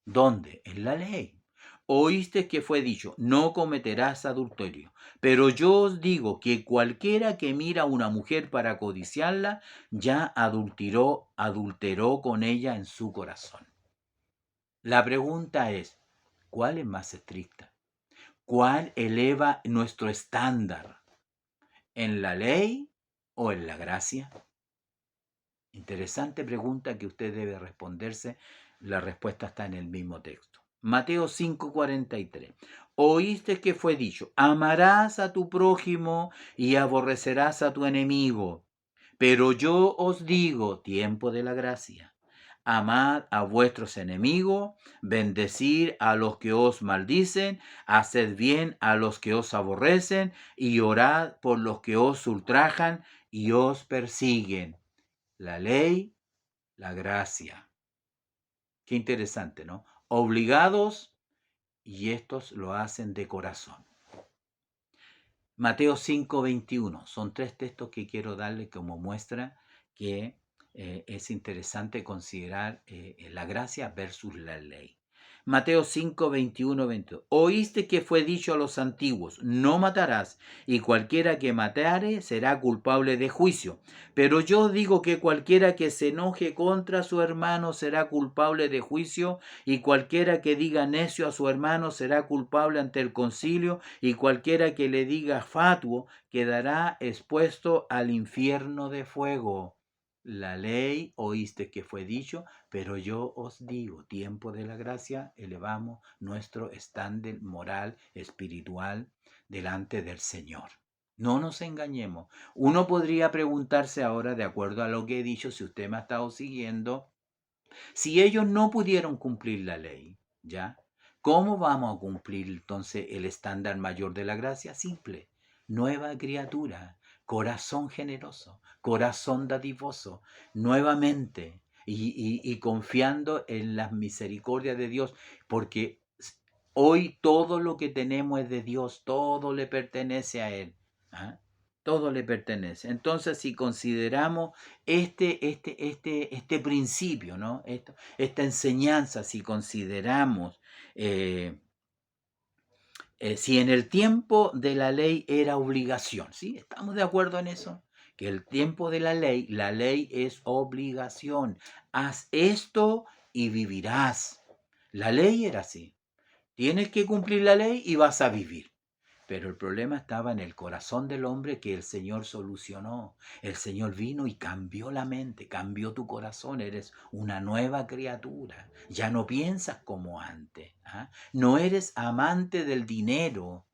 ¿Dónde? En la ley. Oíste que fue dicho, no cometerás adulterio. Pero yo os digo que cualquiera que mira a una mujer para codiciarla, ya adulteró con ella en su corazón. La pregunta es, ¿cuál es más estricta? ¿Cuál eleva nuestro estándar? ¿En la ley o en la gracia? Interesante pregunta que usted debe responderse. La respuesta está en el mismo texto. Mateo 5:43. Oíste que fue dicho, amarás a tu prójimo y aborrecerás a tu enemigo. Pero yo os digo, tiempo de la gracia, amad a vuestros enemigos, bendecid a los que os maldicen, haced bien a los que os aborrecen y orad por los que os ultrajan y os persiguen. La ley, la gracia. Qué interesante, ¿no? Obligados y estos lo hacen de corazón. Mateo 5:21. Son tres textos que quiero darle como muestra que es interesante considerar la gracia versus la ley. Mateo 5:21-22. Oíste que fue dicho a los antiguos, no matarás, y cualquiera que matare será culpable de juicio. Pero yo digo que cualquiera que se enoje contra su hermano será culpable de juicio, y cualquiera que diga necio a su hermano será culpable ante el concilio, y cualquiera que le diga fatuo quedará expuesto al infierno de fuego. La ley oíste que fue dicho, pero yo os digo, tiempo de la gracia, elevamos nuestro estándar moral, espiritual, delante del Señor. No nos engañemos. Uno podría preguntarse ahora, de acuerdo a lo que he dicho, si usted me ha estado siguiendo, si ellos no pudieron cumplir la ley, ¿ya? ¿Cómo vamos a cumplir entonces el estándar mayor de la gracia? Simple, nueva criatura, corazón generoso, corazón dadivoso, nuevamente y confiando en las misericordias de Dios, porque hoy todo lo que tenemos es de Dios, todo le pertenece a Él. ¿Ah? Todo le pertenece. Entonces, si consideramos este principio, ¿no? Esta enseñanza, si consideramos, eh, si en el tiempo de la ley era obligación, ¿sí? ¿Estamos de acuerdo en eso? Que el tiempo de la ley es obligación. Haz esto y vivirás. La ley era así. Tienes que cumplir la ley y vas a vivir. Pero el problema estaba en el corazón del hombre que el Señor solucionó. El Señor vino y cambió la mente, cambió tu corazón. Eres una nueva criatura. Ya no piensas como antes. ¿Ah? No eres amante del dinero.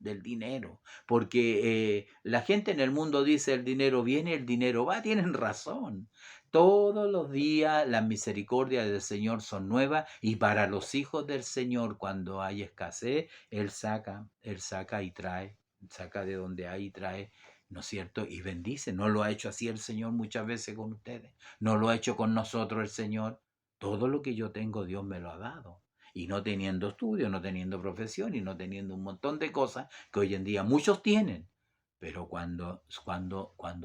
Porque la gente en el mundo dice el dinero viene, el dinero va. Tienen razón. Todos los días las misericordias del Señor son nuevas y para los hijos del Señor cuando hay escasez, Él saca y trae, saca de donde hay y trae, ¿no es cierto? Y bendice. ¿No lo ha hecho así el Señor muchas veces con ustedes? ¿No lo ha hecho con nosotros el Señor? Todo lo que yo tengo Dios me lo ha dado. Y no teniendo estudio, no teniendo profesión y no teniendo un montón de cosas que hoy en día muchos tienen. Pero cuando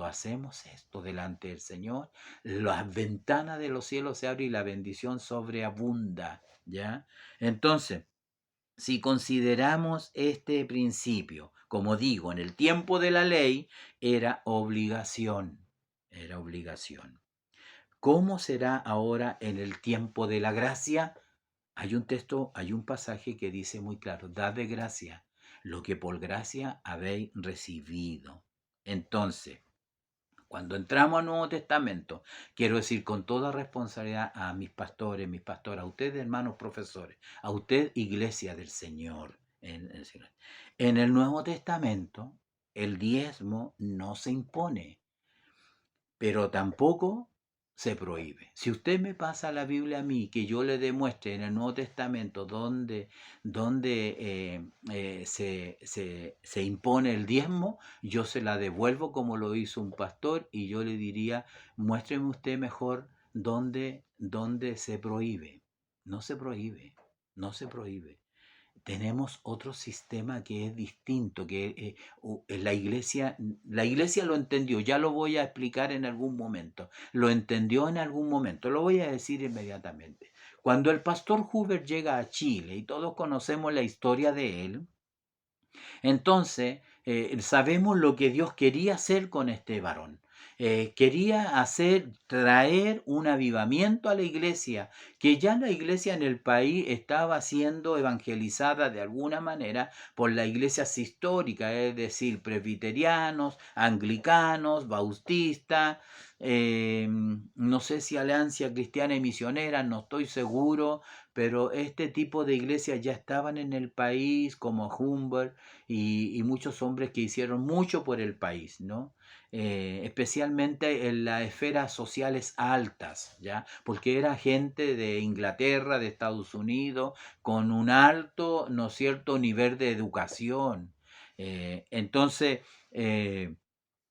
hacemos esto delante del Señor, las ventanas de los cielos se abren y la bendición sobreabunda, ¿ya? Entonces, si consideramos este principio, como digo, en el tiempo de la ley era obligación, era obligación. ¿Cómo será ahora en el tiempo de la gracia? Hay un texto, hay un pasaje que dice muy claro, dad de gracia lo que por gracia habéis recibido. Entonces, cuando entramos al Nuevo Testamento, quiero decir con toda responsabilidad a mis pastores, mis pastoras, a ustedes hermanos profesores, a usted iglesia del Señor. En el Nuevo Testamento, el diezmo no se impone, pero tampoco se prohíbe. Si usted me pasa la Biblia a mí, que yo le demuestre en el Nuevo Testamento donde se impone el diezmo, yo se la devuelvo como lo hizo un pastor y yo le diría, muéstreme usted mejor dónde se prohíbe. No se prohíbe, no se prohíbe. Tenemos otro sistema que es distinto, que la iglesia lo entendió, ya lo voy a explicar en algún momento, lo entendió en algún momento, lo voy a decir inmediatamente. Cuando el pastor Huber llega a Chile, y todos conocemos la historia de él, entonces, sabemos lo que Dios quería hacer con este varón. Quería traer un avivamiento a la iglesia, que ya la iglesia en el país estaba siendo evangelizada de alguna manera por las iglesias históricas, es decir, presbiterianos, anglicanos, bautistas, no sé si Alianza Cristiana y Misionera, no estoy seguro, pero este tipo de iglesias ya estaban en el país, como Humboldt, y muchos hombres que hicieron mucho por el país, ¿no? Especialmente en las esferas sociales altas, ¿ya? Porque era gente de Inglaterra, de Estados Unidos, con un alto, ¿no es cierto?, nivel de educación. Entonces,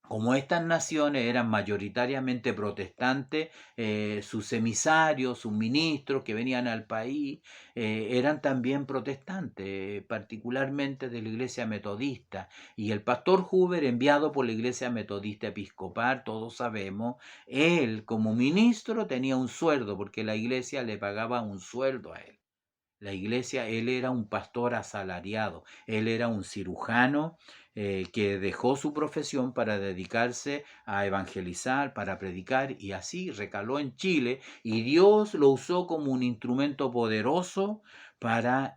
como estas naciones eran mayoritariamente protestantes, sus emisarios, sus ministros que venían al país, eran también protestantes, particularmente de la iglesia metodista. Y el pastor Huber, enviado por la iglesia metodista episcopal, todos sabemos, él como ministro tenía un sueldo, porque la iglesia le pagaba un sueldo a él. La iglesia, él era un pastor asalariado, él era un cirujano que dejó su profesión para dedicarse a evangelizar, para predicar, y así recaló en Chile y Dios lo usó como un instrumento poderoso para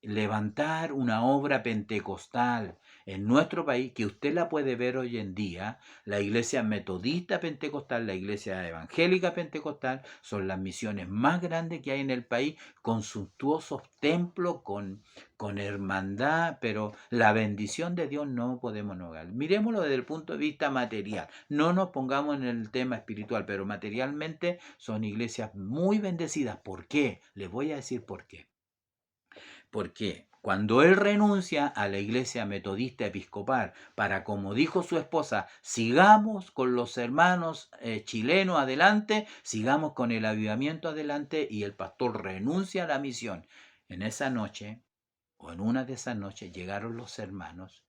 levantar una obra pentecostal en nuestro país, que usted la puede ver hoy en día. La iglesia metodista pentecostal, la iglesia evangélica pentecostal son las misiones más grandes que hay en el país, con suntuosos templos, con hermandad, pero la bendición de Dios no podemos negar. Miremoslo desde el punto de vista material, no nos pongamos en el tema espiritual, pero materialmente son iglesias muy bendecidas. ¿Por qué? Les voy a decir por qué. Porque cuando él renuncia a la iglesia metodista episcopal para, como dijo su esposa, sigamos con los hermanos chilenos adelante, sigamos con el avivamiento adelante, y el pastor renuncia a la misión, en esa noche, o en una de esas noches, llegaron los hermanos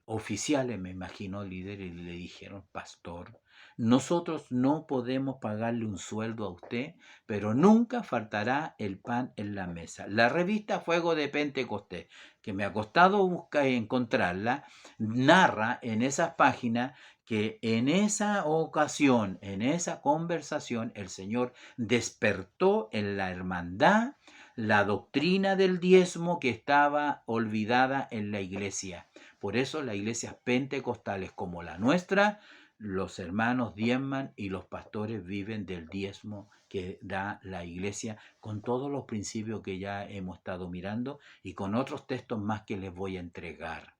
oficiales, me imagino, líderes, y le dijeron, pastor, nosotros no podemos pagarle un sueldo a usted, pero nunca faltará el pan en la mesa. La revista Fuego de Pentecostés, que me ha costado buscar y encontrarla, narra en esas páginas que en esa ocasión, en esa conversación, el Señor despertó en la hermandad la doctrina del diezmo que estaba olvidada en la iglesia. Por eso las iglesias pentecostales como la nuestra, los hermanos diezman y los pastores viven del diezmo que da la iglesia, con todos los principios que ya hemos estado mirando y con otros textos más que les voy a entregar,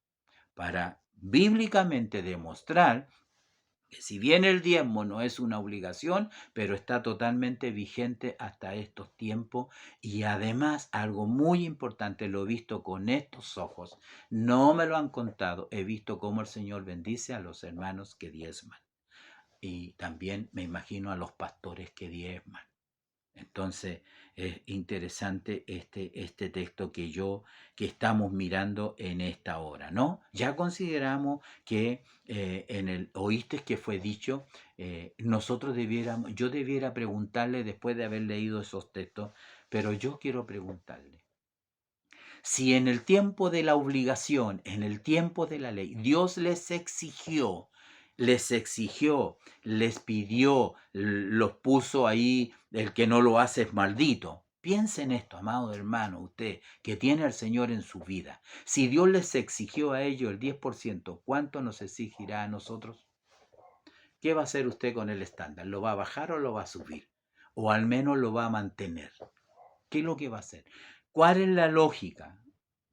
para bíblicamente demostrar que si bien el diezmo no es una obligación, pero está totalmente vigente hasta estos tiempos. Y además, algo muy importante, lo he visto con estos ojos, no me lo han contado, he visto cómo el Señor bendice a los hermanos que diezman. Y también me imagino a los pastores que diezman. Entonces es interesante este texto que estamos mirando en esta hora, ¿no? Ya consideramos que oíste que fue dicho, yo debiera preguntarle después de haber leído esos textos, pero yo quiero preguntarle, si en el tiempo de la obligación, en el tiempo de la ley, Dios les pidió, los puso ahí, el que no lo hace es maldito. Piensa en esto, amado hermano, usted que tiene al Señor en su vida. Si Dios les exigió a ellos el 10%, ¿cuánto nos exigirá a nosotros? ¿Qué va a hacer usted con el estándar? ¿Lo va a bajar o lo va a subir? O al menos lo va a mantener. ¿Qué es lo que va a hacer? ¿Cuál es la lógica?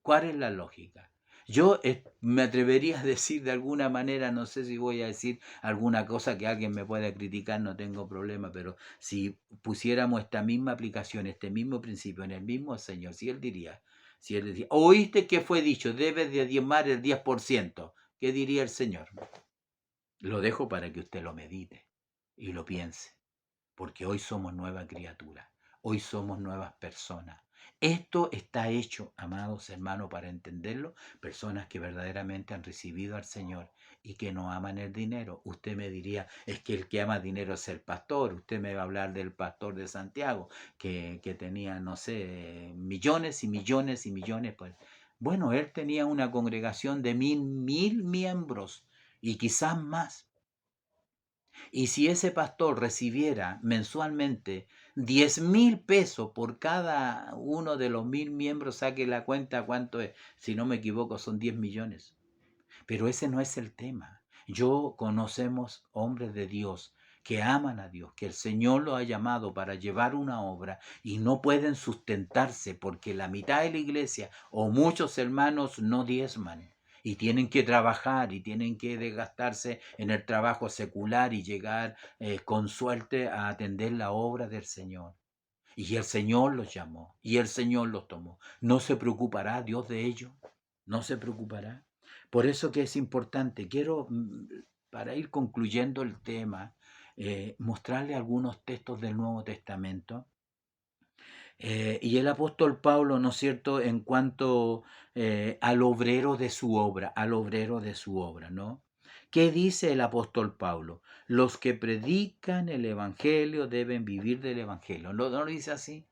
¿Cuál es la lógica? Yo me atrevería a decir de alguna manera, no sé si voy a decir alguna cosa que alguien me pueda criticar, no tengo problema, pero si pusiéramos esta misma aplicación, este mismo principio en el mismo Señor, si Él decía, oíste que fue dicho, debes de diezmar el 10%, ¿qué diría el Señor? Lo dejo para que usted lo medite y lo piense, porque hoy somos nueva criatura, hoy somos nuevas personas. Esto está hecho, amados hermanos, para entenderlo, personas que verdaderamente han recibido al Señor y que no aman el dinero. Usted me diría, es que el que ama dinero es el pastor. Usted me va a hablar del pastor de Santiago, que tenía, no sé, millones y millones y millones. Pues. Bueno, él tenía una congregación de mil miembros y quizás más. Y si ese pastor recibiera mensualmente 10,000 pesos por cada uno de los 1,000 miembros, saque la cuenta cuánto es. Si no me equivoco, son 10 millones. Pero ese no es el tema. Yo conocemos hombres de Dios que aman a Dios, que el Señor los ha llamado para llevar una obra y no pueden sustentarse porque la mitad de la iglesia o muchos hermanos no diezman y tienen que trabajar y tienen que desgastarse en el trabajo secular y llegar con suerte a atender la obra del Señor. Y el Señor los llamó y el Señor los tomó. ¿No se preocupará Dios de ello? ¿No se preocupará? Por eso que es importante, quiero, para ir concluyendo el tema, mostrarle algunos textos del Nuevo Testamento. Y el apóstol Pablo, ¿no es cierto?, en cuanto al obrero de su obra, ¿no? ¿Qué dice el apóstol Pablo? Los que predican el Evangelio deben vivir del Evangelio. ¿No lo dice así?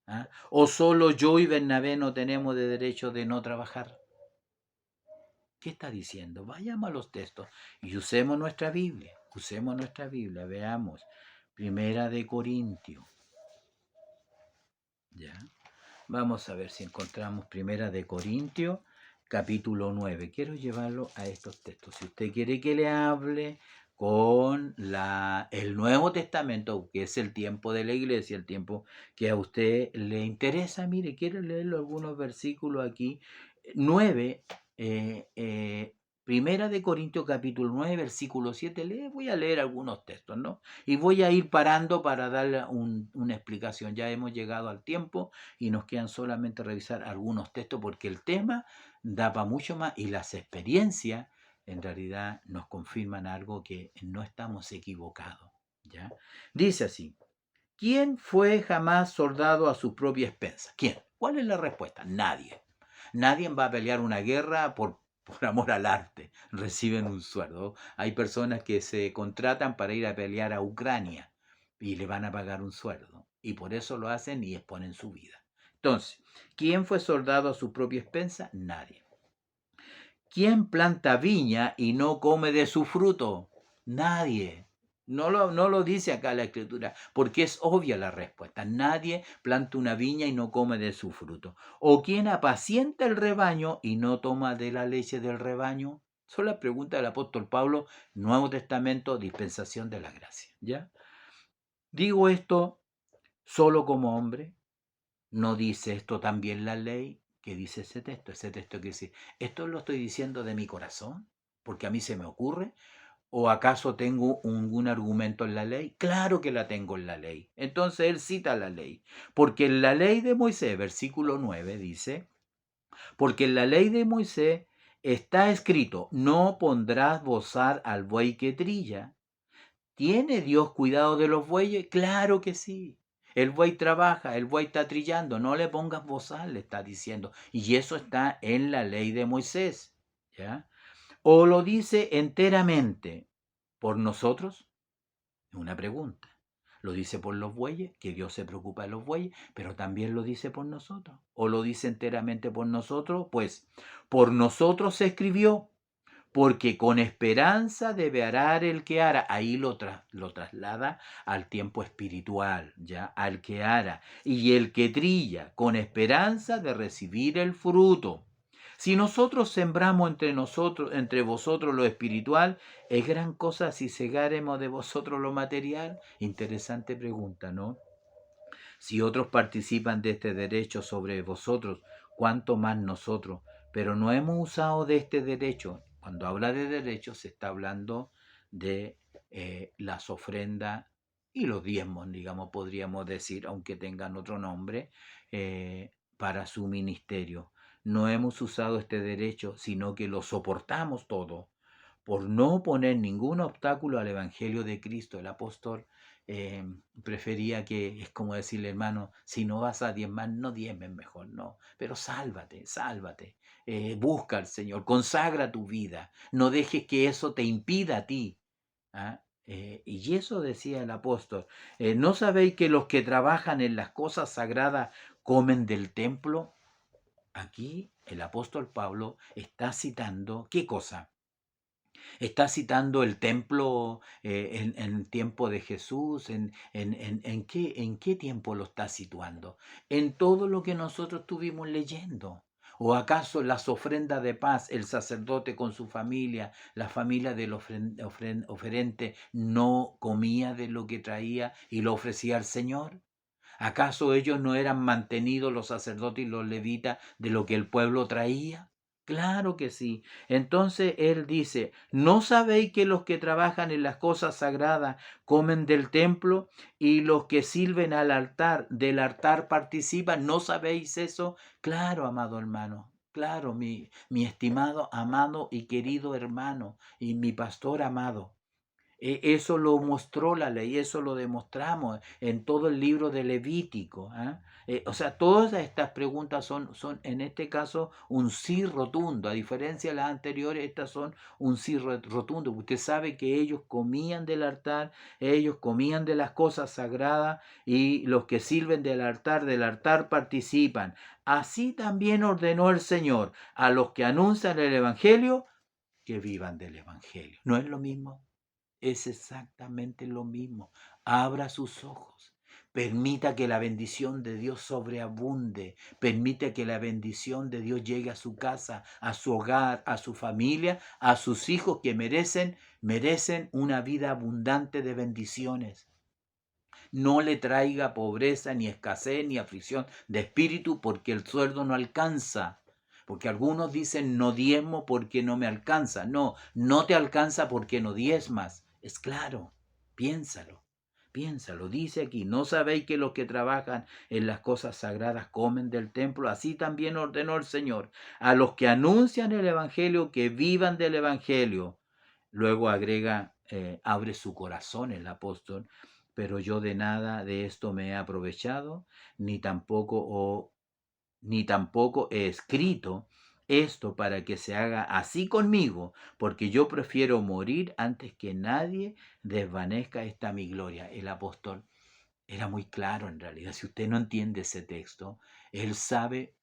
¿Ah? ¿O solo yo y Bernabé no tenemos de derecho de no trabajar? ¿Qué está diciendo? Vayamos a los textos y usemos nuestra Biblia. Veamos. Primera de Corintios. ¿Ya? Vamos a ver si encontramos Primera de Corintios, capítulo 9. Quiero llevarlo a estos textos. Si usted quiere que le hable con el Nuevo Testamento, que es el tiempo de la iglesia, el tiempo que a usted le interesa, mire, quiero leerlo algunos versículos aquí. 9, Primera de Corintios capítulo 9, versículo 7, voy a leer algunos textos, ¿no? Y voy a ir parando para darle una explicación. Ya hemos llegado al tiempo y nos quedan solamente revisar algunos textos porque el tema da para mucho más y las experiencias en realidad nos confirman algo que no estamos equivocados, ¿ya? Dice así, ¿quién fue jamás soldado a su propia expensas? ¿Quién? ¿Cuál es la respuesta? Nadie. Nadie va a pelear una guerra por amor al arte, reciben un sueldo. Hay personas que se contratan para ir a pelear a Ucrania y le van a pagar un sueldo. Y por eso lo hacen y exponen su vida. Entonces, ¿quién fue soldado a su propia expensa? Nadie. ¿Quién planta viña y no come de su fruto? Nadie. No lo dice acá la escritura, porque es obvia la respuesta. Nadie planta una viña y no come de su fruto. ¿O quién apacienta el rebaño y no toma de la leche del rebaño? Son las preguntas del apóstol Pablo, Nuevo Testamento, dispensación de la gracia. ¿Ya? Digo esto solo como hombre. ¿No dice esto también la ley? ¿Qué dice ese texto? Ese texto que dice, ¿esto lo estoy diciendo de mi corazón? ¿Porque a mí se me ocurre? ¿O acaso tengo algún argumento en la ley? Claro que la tengo en la ley. Entonces él cita la ley. Porque en la ley de Moisés, versículo 9, dice, porque en la ley de Moisés está escrito, no pondrás bozar al buey que trilla. ¿Tiene Dios cuidado de los bueyes? Claro que sí. El buey trabaja, el buey está trillando, no le pongas bozal, le está diciendo. Y eso está en la ley de Moisés. ¿Ya? ¿O lo dice enteramente por nosotros? Una pregunta. Lo dice por los bueyes, que Dios se preocupa de los bueyes, pero también lo dice por nosotros. ¿O lo dice enteramente por nosotros? Pues por nosotros se escribió, porque con esperanza debe arar el que ara. Ahí lo traslada al tiempo espiritual, ya, al que ara. Y el que trilla, con esperanza de recibir el fruto. Si nosotros sembramos entre vosotros lo espiritual, ¿es gran cosa si segaremos de vosotros lo material? Interesante pregunta, ¿no? Si otros participan de este derecho sobre vosotros, ¿cuánto más nosotros? pero no hemos usado de este derecho. Cuando habla de derecho se está hablando de las ofrendas y los diezmos, digamos, podríamos decir, aunque tengan otro nombre, para su ministerio. No hemos usado este derecho, sino que lo soportamos todo por no poner ningún obstáculo al Evangelio de Cristo. El apóstol eh, prefería que, es como decirle, hermano, si no vas a diezmar, no diezmes mejor, no, pero sálvate, sálvate, busca al Señor, consagra tu vida, no dejes que eso te impida a ti. ¿Ah? Y eso decía el apóstol, ¿no sabéis que los que trabajan en las cosas sagradas comen del templo? Aquí el apóstol Pablo está citando, ¿qué cosa? Está citando el templo en tiempo de Jesús, en qué tiempo lo está situando, en todo lo que nosotros estuvimos leyendo. ¿O acaso las ofrendas de paz, el sacerdote con su familia, la familia del oferente no comía de lo que traía y lo ofrecía al Señor? ¿Acaso ellos no eran mantenidos, los sacerdotes y los levitas, de lo que el pueblo traía? Claro que sí. Entonces él dice, ¿no sabéis que los que trabajan en las cosas sagradas comen del templo y los que sirven al altar, del altar participan? ¿No sabéis eso? Claro, amado hermano. Claro, mi estimado, amado y querido hermano y mi pastor amado. Eso lo mostró la ley, eso lo demostramos en todo el libro de Levítico. ¿Ah? O sea, todas estas preguntas son en este caso un sí rotundo. A diferencia de las anteriores, estas son un sí rotundo. Usted sabe que ellos comían del altar, ellos comían de las cosas sagradas y los que sirven del altar participan. Así también ordenó el Señor a los que anuncian el Evangelio que vivan del Evangelio. ¿No es lo mismo? Es exactamente lo mismo. Abra sus ojos. Permita que la bendición de Dios sobreabunde. Permite que la bendición de Dios llegue a su casa, a su hogar, a su familia, a sus hijos que merecen una vida abundante de bendiciones. No le traiga pobreza, ni escasez, ni aflicción de espíritu, porque el sueldo no alcanza. Porque algunos dicen no diezmo porque no me alcanza. No, no te alcanza porque no diezmas. Es claro, piénsalo. Piénsalo, dice aquí, ¿no sabéis que los que trabajan en las cosas sagradas comen del templo? Así también ordenó el Señor a los que anuncian el Evangelio que vivan del Evangelio. Luego agrega, abre su corazón el apóstol, pero yo de nada de esto me he aprovechado, ni tampoco, ni tampoco he escrito esto para que se haga así conmigo, porque yo prefiero morir antes que nadie desvanezca esta mi gloria. El apóstol era muy claro en realidad. Si usted no entiende ese texto, él sabe,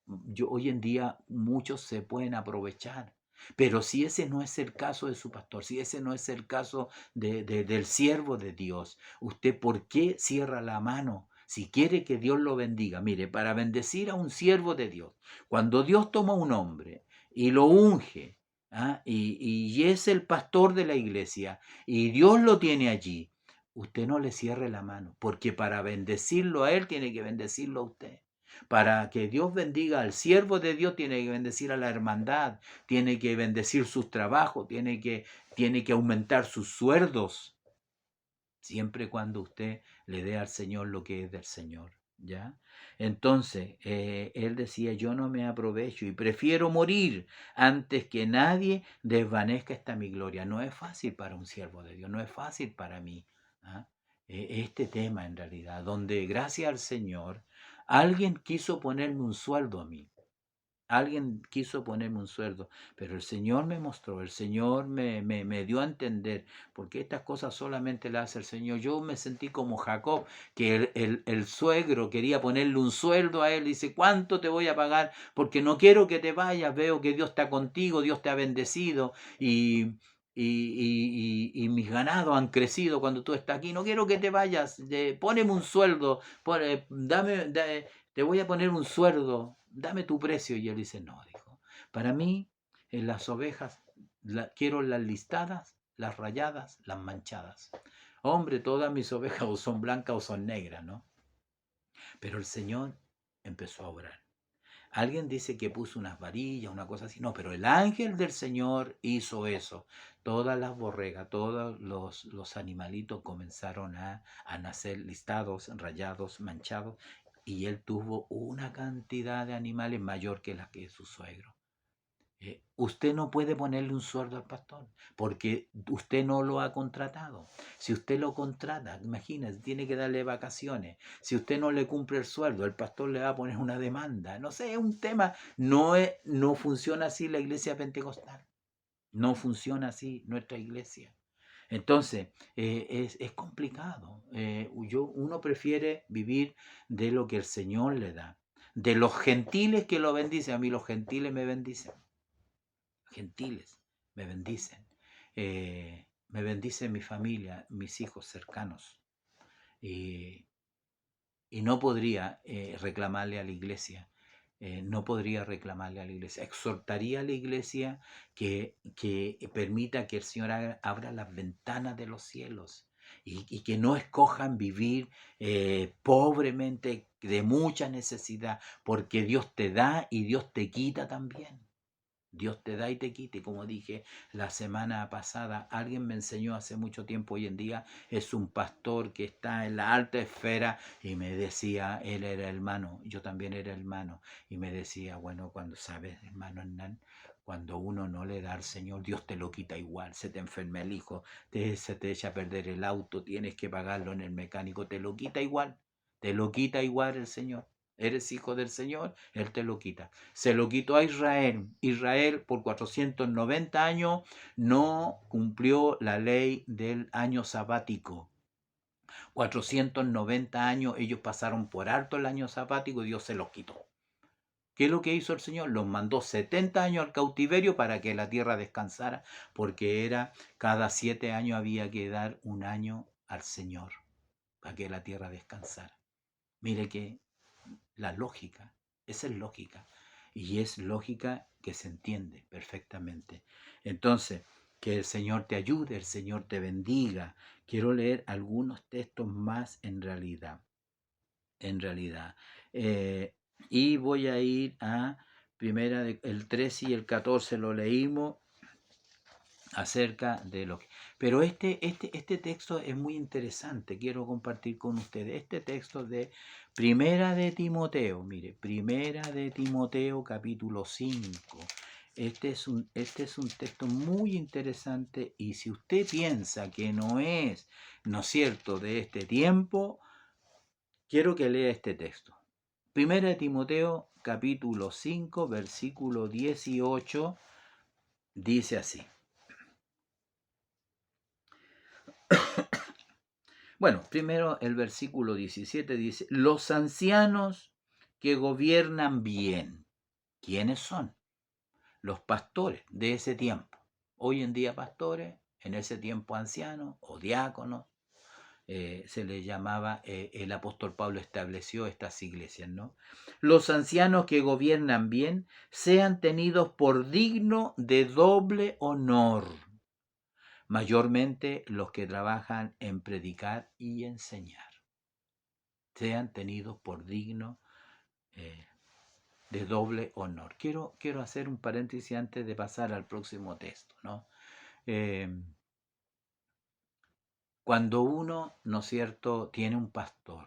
hoy en día muchos se pueden aprovechar. Pero si ese no es el caso de su pastor, si ese no es el caso del siervo de Dios, ¿usted por qué cierra la mano? Si quiere que Dios lo bendiga, mire, para bendecir a un siervo de Dios, cuando Dios toma un hombre y lo unge, ¿ah? Y es el pastor de la iglesia, y Dios lo tiene allí, usted no le cierre la mano, porque para bendecirlo a él tiene que bendecirlo a usted. Para que Dios bendiga al siervo de Dios tiene que bendecir a la hermandad, tiene que bendecir sus trabajos, tiene que aumentar sus sueldos, siempre cuando usted le dé al Señor lo que es del Señor. ¿Ya? Entonces, él decía, yo no me aprovecho y prefiero morir antes que nadie desvanezca esta mi gloria. No es fácil para un siervo de Dios, no es fácil para mí. ¿Ah? Este tema en realidad, donde gracias al Señor, alguien quiso ponerme un sueldo a mí. Alguien quiso ponerme un sueldo, pero el Señor me mostró, el Señor me dio a entender, porque estas cosas solamente las hace el Señor. Yo me sentí como Jacob, que el suegro quería ponerle un sueldo a él, dice, ¿cuánto te voy a pagar? Porque no quiero que te vayas, veo que Dios está contigo, Dios te ha bendecido y mis ganados han crecido cuando tú estás aquí, no quiero que te vayas, poneme un sueldo, te voy a poner un sueldo, dame tu precio. Y él dice, no, dijo, para mí en las ovejas quiero las listadas, las rayadas, las manchadas. Hombre, todas mis ovejas o son blancas o son negras, ¿no? Pero el Señor empezó a obrar. Alguien dice que puso unas varillas, una cosa así. No, pero el ángel del Señor hizo eso. Todas las borregas, todos los animalitos comenzaron a nacer listados, rayados, manchados. Y él tuvo una cantidad de animales mayor que la que su suegro. Usted no puede ponerle un sueldo al pastor porque usted no lo ha contratado. Si usted lo contrata, imagínese, tiene que darle vacaciones. Si usted no le cumple el sueldo, el pastor le va a poner una demanda. No sé, es un tema. No funciona así la iglesia pentecostal. No funciona así nuestra iglesia. Entonces, es complicado. Uno prefiere vivir de lo que el Señor le da. De los gentiles que lo bendicen. A mí los gentiles me bendicen. Gentiles me bendicen. Me bendice mi familia, mis hijos cercanos. Y, y no podría reclamarle a la iglesia. No podría reclamarle a la iglesia. Exhortaría a la iglesia que permita que el Señor abra las ventanas de los cielos y que no escojan vivir pobremente de mucha necesidad, porque Dios te da y Dios te quita también. Dios te da y te quita. Y como dije la semana pasada, alguien me enseñó hace mucho tiempo, hoy en día es un pastor que está en la alta esfera y me decía, él era hermano, yo también era hermano, y me decía, bueno, cuando sabes, hermano Hernán, cuando uno no le da al Señor, Dios te lo quita igual, se te enferma el hijo, se te echa a perder el auto, tienes que pagarlo en el mecánico, te lo quita igual el Señor. Eres hijo del Señor, Él te lo quita. Se lo quitó a Israel. Israel por 490 años no cumplió la ley del año sabático. 490 años ellos pasaron por alto el año sabático y Dios se los quitó. ¿Qué es lo que hizo el Señor? Los mandó 70 años al cautiverio para que la tierra descansara, porque era cada 7 años había que dar un año al Señor para que la tierra descansara. Mire que la lógica, esa es lógica. Y es lógica que se entiende perfectamente. Entonces, que el Señor te ayude, el Señor te bendiga. Quiero leer algunos textos más en realidad. En realidad. Eh, y voy a ir a el 13 y el 14 lo leímos acerca de lo que... Pero este texto es muy interesante, quiero compartir con ustedes este texto de Primera de Timoteo, mire, Primera de Timoteo capítulo 5. Este es un texto muy interesante y si usted piensa que no es cierto, de este tiempo, quiero que lea este texto. Primera de Timoteo capítulo 5, versículo 18, dice así. Bueno, primero el versículo 17 dice, los ancianos que gobiernan bien, ¿quiénes son? Los pastores de ese tiempo. Hoy en día pastores, en ese tiempo ancianos o diáconos, se les llamaba, el apóstol Pablo estableció estas iglesias, ¿no? Los ancianos que gobiernan bien sean tenidos por digno de doble honor, mayormente los que trabajan en predicar y enseñar, sean tenidos por digno eh, de doble honor. Quiero hacer un paréntesis antes de pasar al próximo texto, ¿no? Eh, Cuando uno, ¿no es cierto?, tiene un pastor,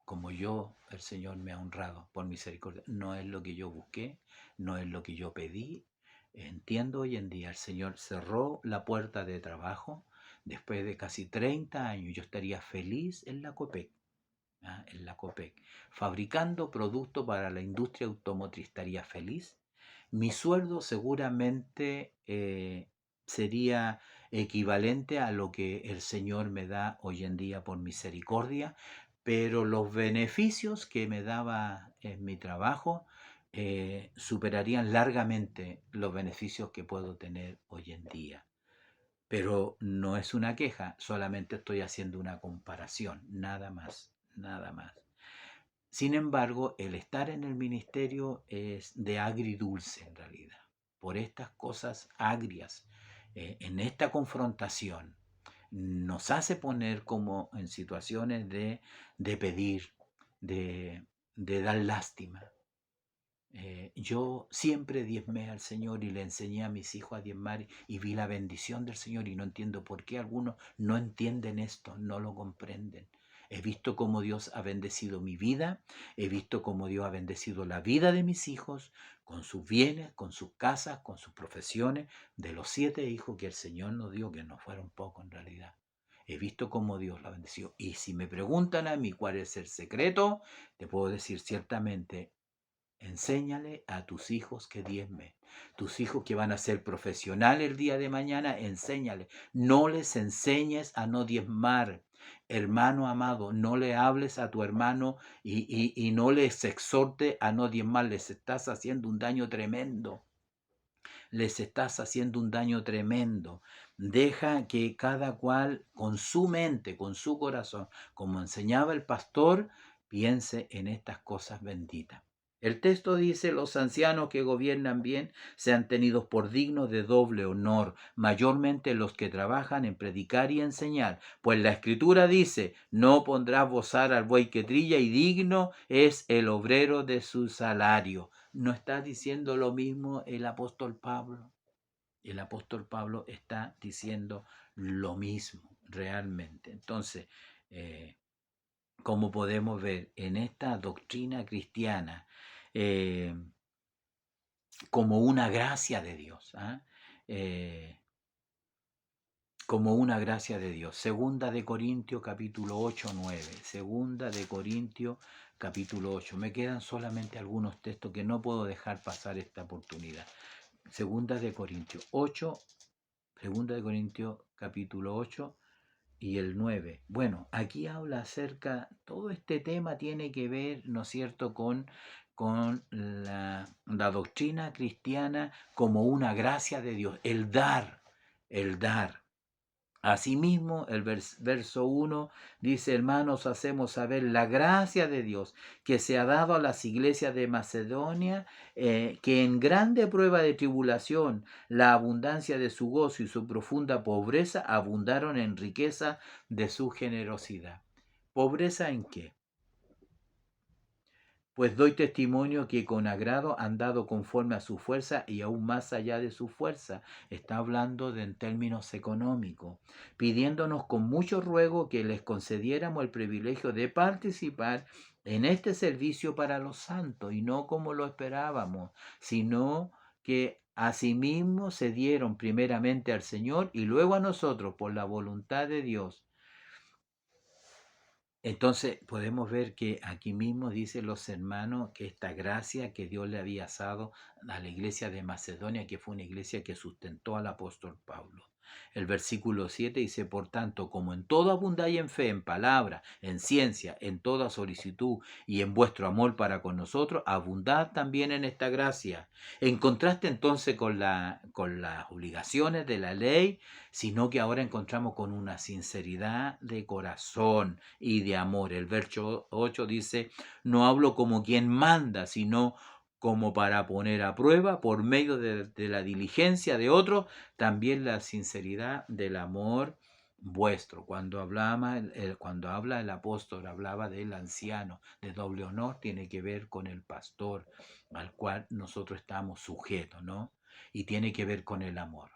como yo, el Señor me ha honrado por misericordia, no es lo que yo busqué, no es lo que yo pedí. Entiendo hoy en día, el Señor cerró la puerta de trabajo. Después de casi 30 años yo estaría feliz en la COPEC, en la COPEC, fabricando productos para la industria automotriz, estaría feliz. Mi sueldo seguramente sería equivalente a lo que el Señor me da hoy en día por misericordia, pero los beneficios que me daba en mi trabajo superarían largamente los beneficios que puedo tener hoy en día. Pero no es una queja, solamente estoy haciendo una comparación, nada más, nada más. Sin embargo, el estar en el ministerio es de agridulce en realidad, por estas cosas agrias, en esta confrontación, nos hace poner como en situaciones de pedir, de dar lástima. Yo siempre diezmé al Señor y le enseñé a mis hijos a diezmar y vi la bendición del Señor y no entiendo por qué algunos no entienden esto, no lo comprenden. He visto cómo Dios ha bendecido mi vida, he visto cómo Dios ha bendecido la vida de mis hijos con sus bienes, con sus casas, con sus profesiones, de los 7 hijos que el Señor nos dio, que no fueron pocos en realidad. He visto cómo Dios la bendició. Y si me preguntan a mí cuál es el secreto, te puedo decir ciertamente: enséñale a tus hijos que diezmen. Tus hijos que van a ser profesionales el día de mañana, enséñale. No les enseñes a no diezmar. Hermano amado, no le hables a tu hermano y no les exhorte a no diezmar. Les estás haciendo un daño tremendo. Les estás haciendo un daño tremendo. Deja que cada cual con su mente, con su corazón, como enseñaba el pastor, piense en estas cosas benditas. El texto dice: los ancianos que gobiernan bien sean tenidos por dignos de doble honor, mayormente los que trabajan en predicar y enseñar. Pues la escritura dice: no pondrás bozar al buey que trilla, y digno es el obrero de su salario. ¿No está diciendo lo mismo el apóstol Pablo? El apóstol Pablo está diciendo lo mismo realmente. Entonces, como podemos ver en esta doctrina cristiana, eh, como una gracia de Dios, ¿ah? Como una gracia de Dios. Segunda de Corintios capítulo 8, 9. Segunda de Corintios capítulo 8. Me quedan solamente algunos textos que no puedo dejar pasar esta oportunidad. Segunda de Corintios 8, Segunda de Corintios capítulo 8 y el 9. Bueno, aquí habla acerca, todo este tema tiene que ver, ¿no es cierto?, con la doctrina cristiana como una gracia de Dios, el dar, el dar. Asimismo, el verso 1 dice: hermanos, hacemos saber la gracia de Dios que se ha dado a las iglesias de Macedonia, que en grande prueba de tribulación, la abundancia de su gozo y su profunda pobreza abundaron en riqueza de su generosidad. ¿Pobreza en qué? Pues doy testimonio que con agrado han dado conforme a su fuerza y aún más allá de su fuerza. Está hablando en términos económicos, pidiéndonos con mucho ruego que les concediéramos el privilegio de participar en este servicio para los santos, y no como lo esperábamos, sino que asimismo se dieron primeramente al Señor y luego a nosotros por la voluntad de Dios. Entonces podemos ver que aquí mismo dicen los hermanos que esta gracia que Dios le había dado a la iglesia de Macedonia, que fue una iglesia que sustentó al apóstol Pablo. El versículo 7 dice: por tanto, como en todo abundáis en fe, en palabra, en ciencia, en toda solicitud y en vuestro amor para con nosotros, abundad también en esta gracia. En contraste entonces con las obligaciones de la ley, sino que ahora encontramos con una sinceridad de corazón y de amor. El verso 8 dice: no hablo como quien manda, sino como para poner a prueba por medio de la diligencia de otros, también la sinceridad del amor vuestro. Cuando habla el apóstol, hablaba del anciano de doble honor, tiene que ver con el pastor al cual nosotros estamos sujetos, ¿no? Y tiene que ver con el amor.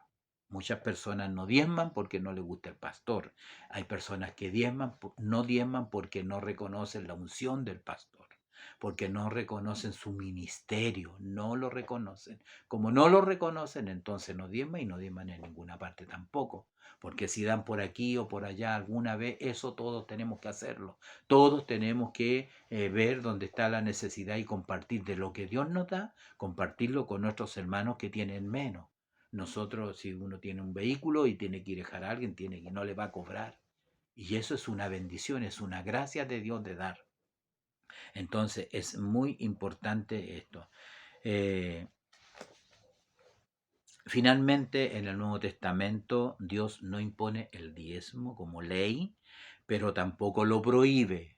Muchas personas no diezman porque no les gusta el pastor. Hay personas que no diezman porque no reconocen la unción del pastor, porque no reconocen su ministerio, no lo reconocen. Como no lo reconocen, entonces no diezman, y no diezman en ninguna parte tampoco. Porque si dan por aquí o por allá alguna vez, eso todos tenemos que hacerlo. Todos tenemos que ver dónde está la necesidad y compartir de lo que Dios nos da, compartirlo con nuestros hermanos que tienen menos. Nosotros, si uno tiene un vehículo y tiene que ir a dejar a alguien, tiene que no le va a cobrar. Y eso es una bendición, es una gracia de Dios de dar. Entonces es muy importante esto. Finalmente, en el Nuevo Testamento, Dios no impone el diezmo como ley, pero tampoco lo prohíbe.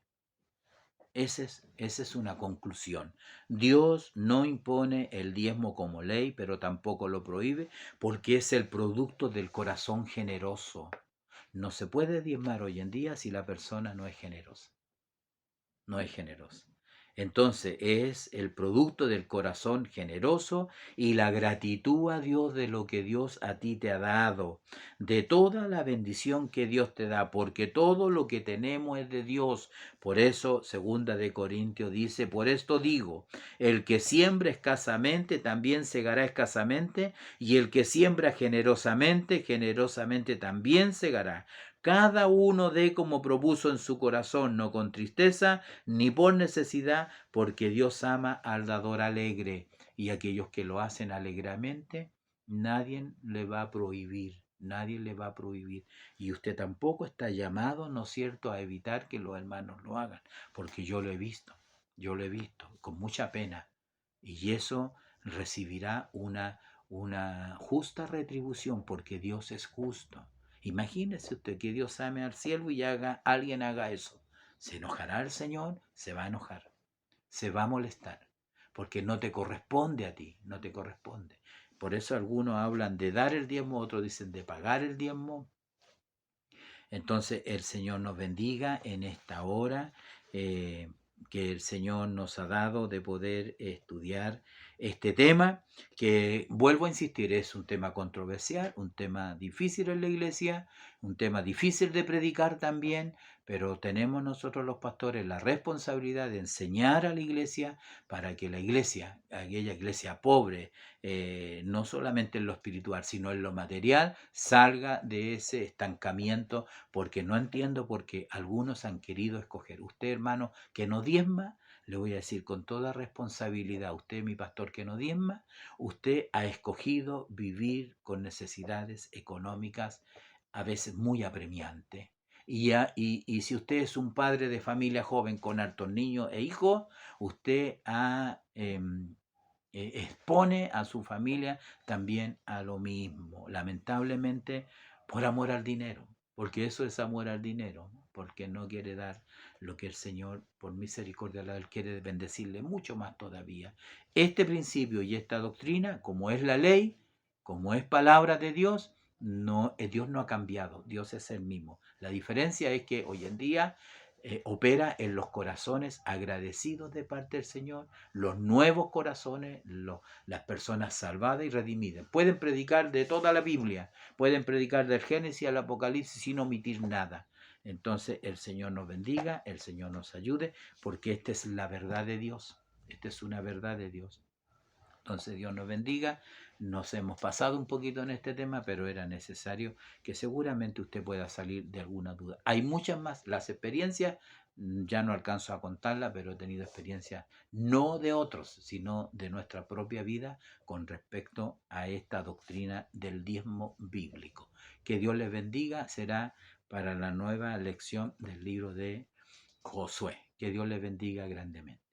Esa es una conclusión. Dios no impone el diezmo como ley, pero tampoco lo prohíbe, porque es el producto del corazón generoso. No se puede diezmar hoy en día si la persona no es generosa. No es generosa. Entonces es el producto del corazón generoso y la gratitud a Dios de lo que Dios a ti te ha dado, de toda la bendición que Dios te da, porque todo lo que tenemos es de Dios. Por eso, segunda de Corintios dice, por esto digo, el que siembra escasamente también segará escasamente, y el que siembra generosamente, generosamente también segará. Cada uno dé como propuso en su corazón, no con tristeza ni por necesidad, porque Dios ama al dador alegre, y aquellos que lo hacen alegremente, nadie le va a prohibir, nadie le va a prohibir. Y usted tampoco está llamado, ¿no es cierto?, a evitar que los hermanos lo hagan, porque yo lo he visto con mucha pena, y eso recibirá una justa retribución, porque Dios es justo. Imagínese usted que Dios ame al siervo y alguien haga eso. ¿Se enojará el Señor? Se va a enojar, se va a molestar, porque no te corresponde a ti, no te corresponde. Por eso algunos hablan de dar el diezmo, otros dicen de pagar el diezmo. Entonces el Señor nos bendiga en esta hora que el Señor nos ha dado de poder estudiar este tema, que vuelvo a insistir, es un tema controversial, un tema difícil en la iglesia, un tema difícil de predicar también, pero tenemos nosotros los pastores la responsabilidad de enseñar a la iglesia para que la iglesia, aquella iglesia pobre, no solamente en lo espiritual, sino en lo material, salga de ese estancamiento, porque no entiendo por qué algunos han querido escoger. Usted, hermano, que no diezma, le voy a decir con toda responsabilidad, usted, mi pastor, que no diezma, usted ha escogido vivir con necesidades económicas a veces muy apremiantes. Y si usted es un padre de familia joven con hartos niños e hijos, usted expone a su familia también a lo mismo, lamentablemente por amor al dinero, porque eso es amor al dinero, porque no quiere dar lo que el Señor, por misericordia, Él quiere bendecirle mucho más todavía. Este principio y esta doctrina, como es la ley, como es palabra de Dios, no, Dios no ha cambiado, Dios es el mismo. La diferencia es que hoy en día opera en los corazones agradecidos de parte del Señor, los nuevos corazones, las personas salvadas y redimidas. Pueden predicar de toda la Biblia, pueden predicar del Génesis al Apocalipsis sin omitir nada. Entonces el Señor nos bendiga, el Señor nos ayude, porque esta es la verdad de Dios, esta es una verdad de Dios. Entonces Dios nos bendiga. Nos hemos pasado un poquito en este tema, pero era necesario que seguramente usted pueda salir de alguna duda. Hay muchas más. Las experiencias, ya no alcanzo a contarlas, pero he tenido experiencias no de otros, sino de nuestra propia vida con respecto a esta doctrina del diezmo bíblico. Que Dios les bendiga. Será para la nueva lección del libro de Josué. Que Dios les bendiga grandemente.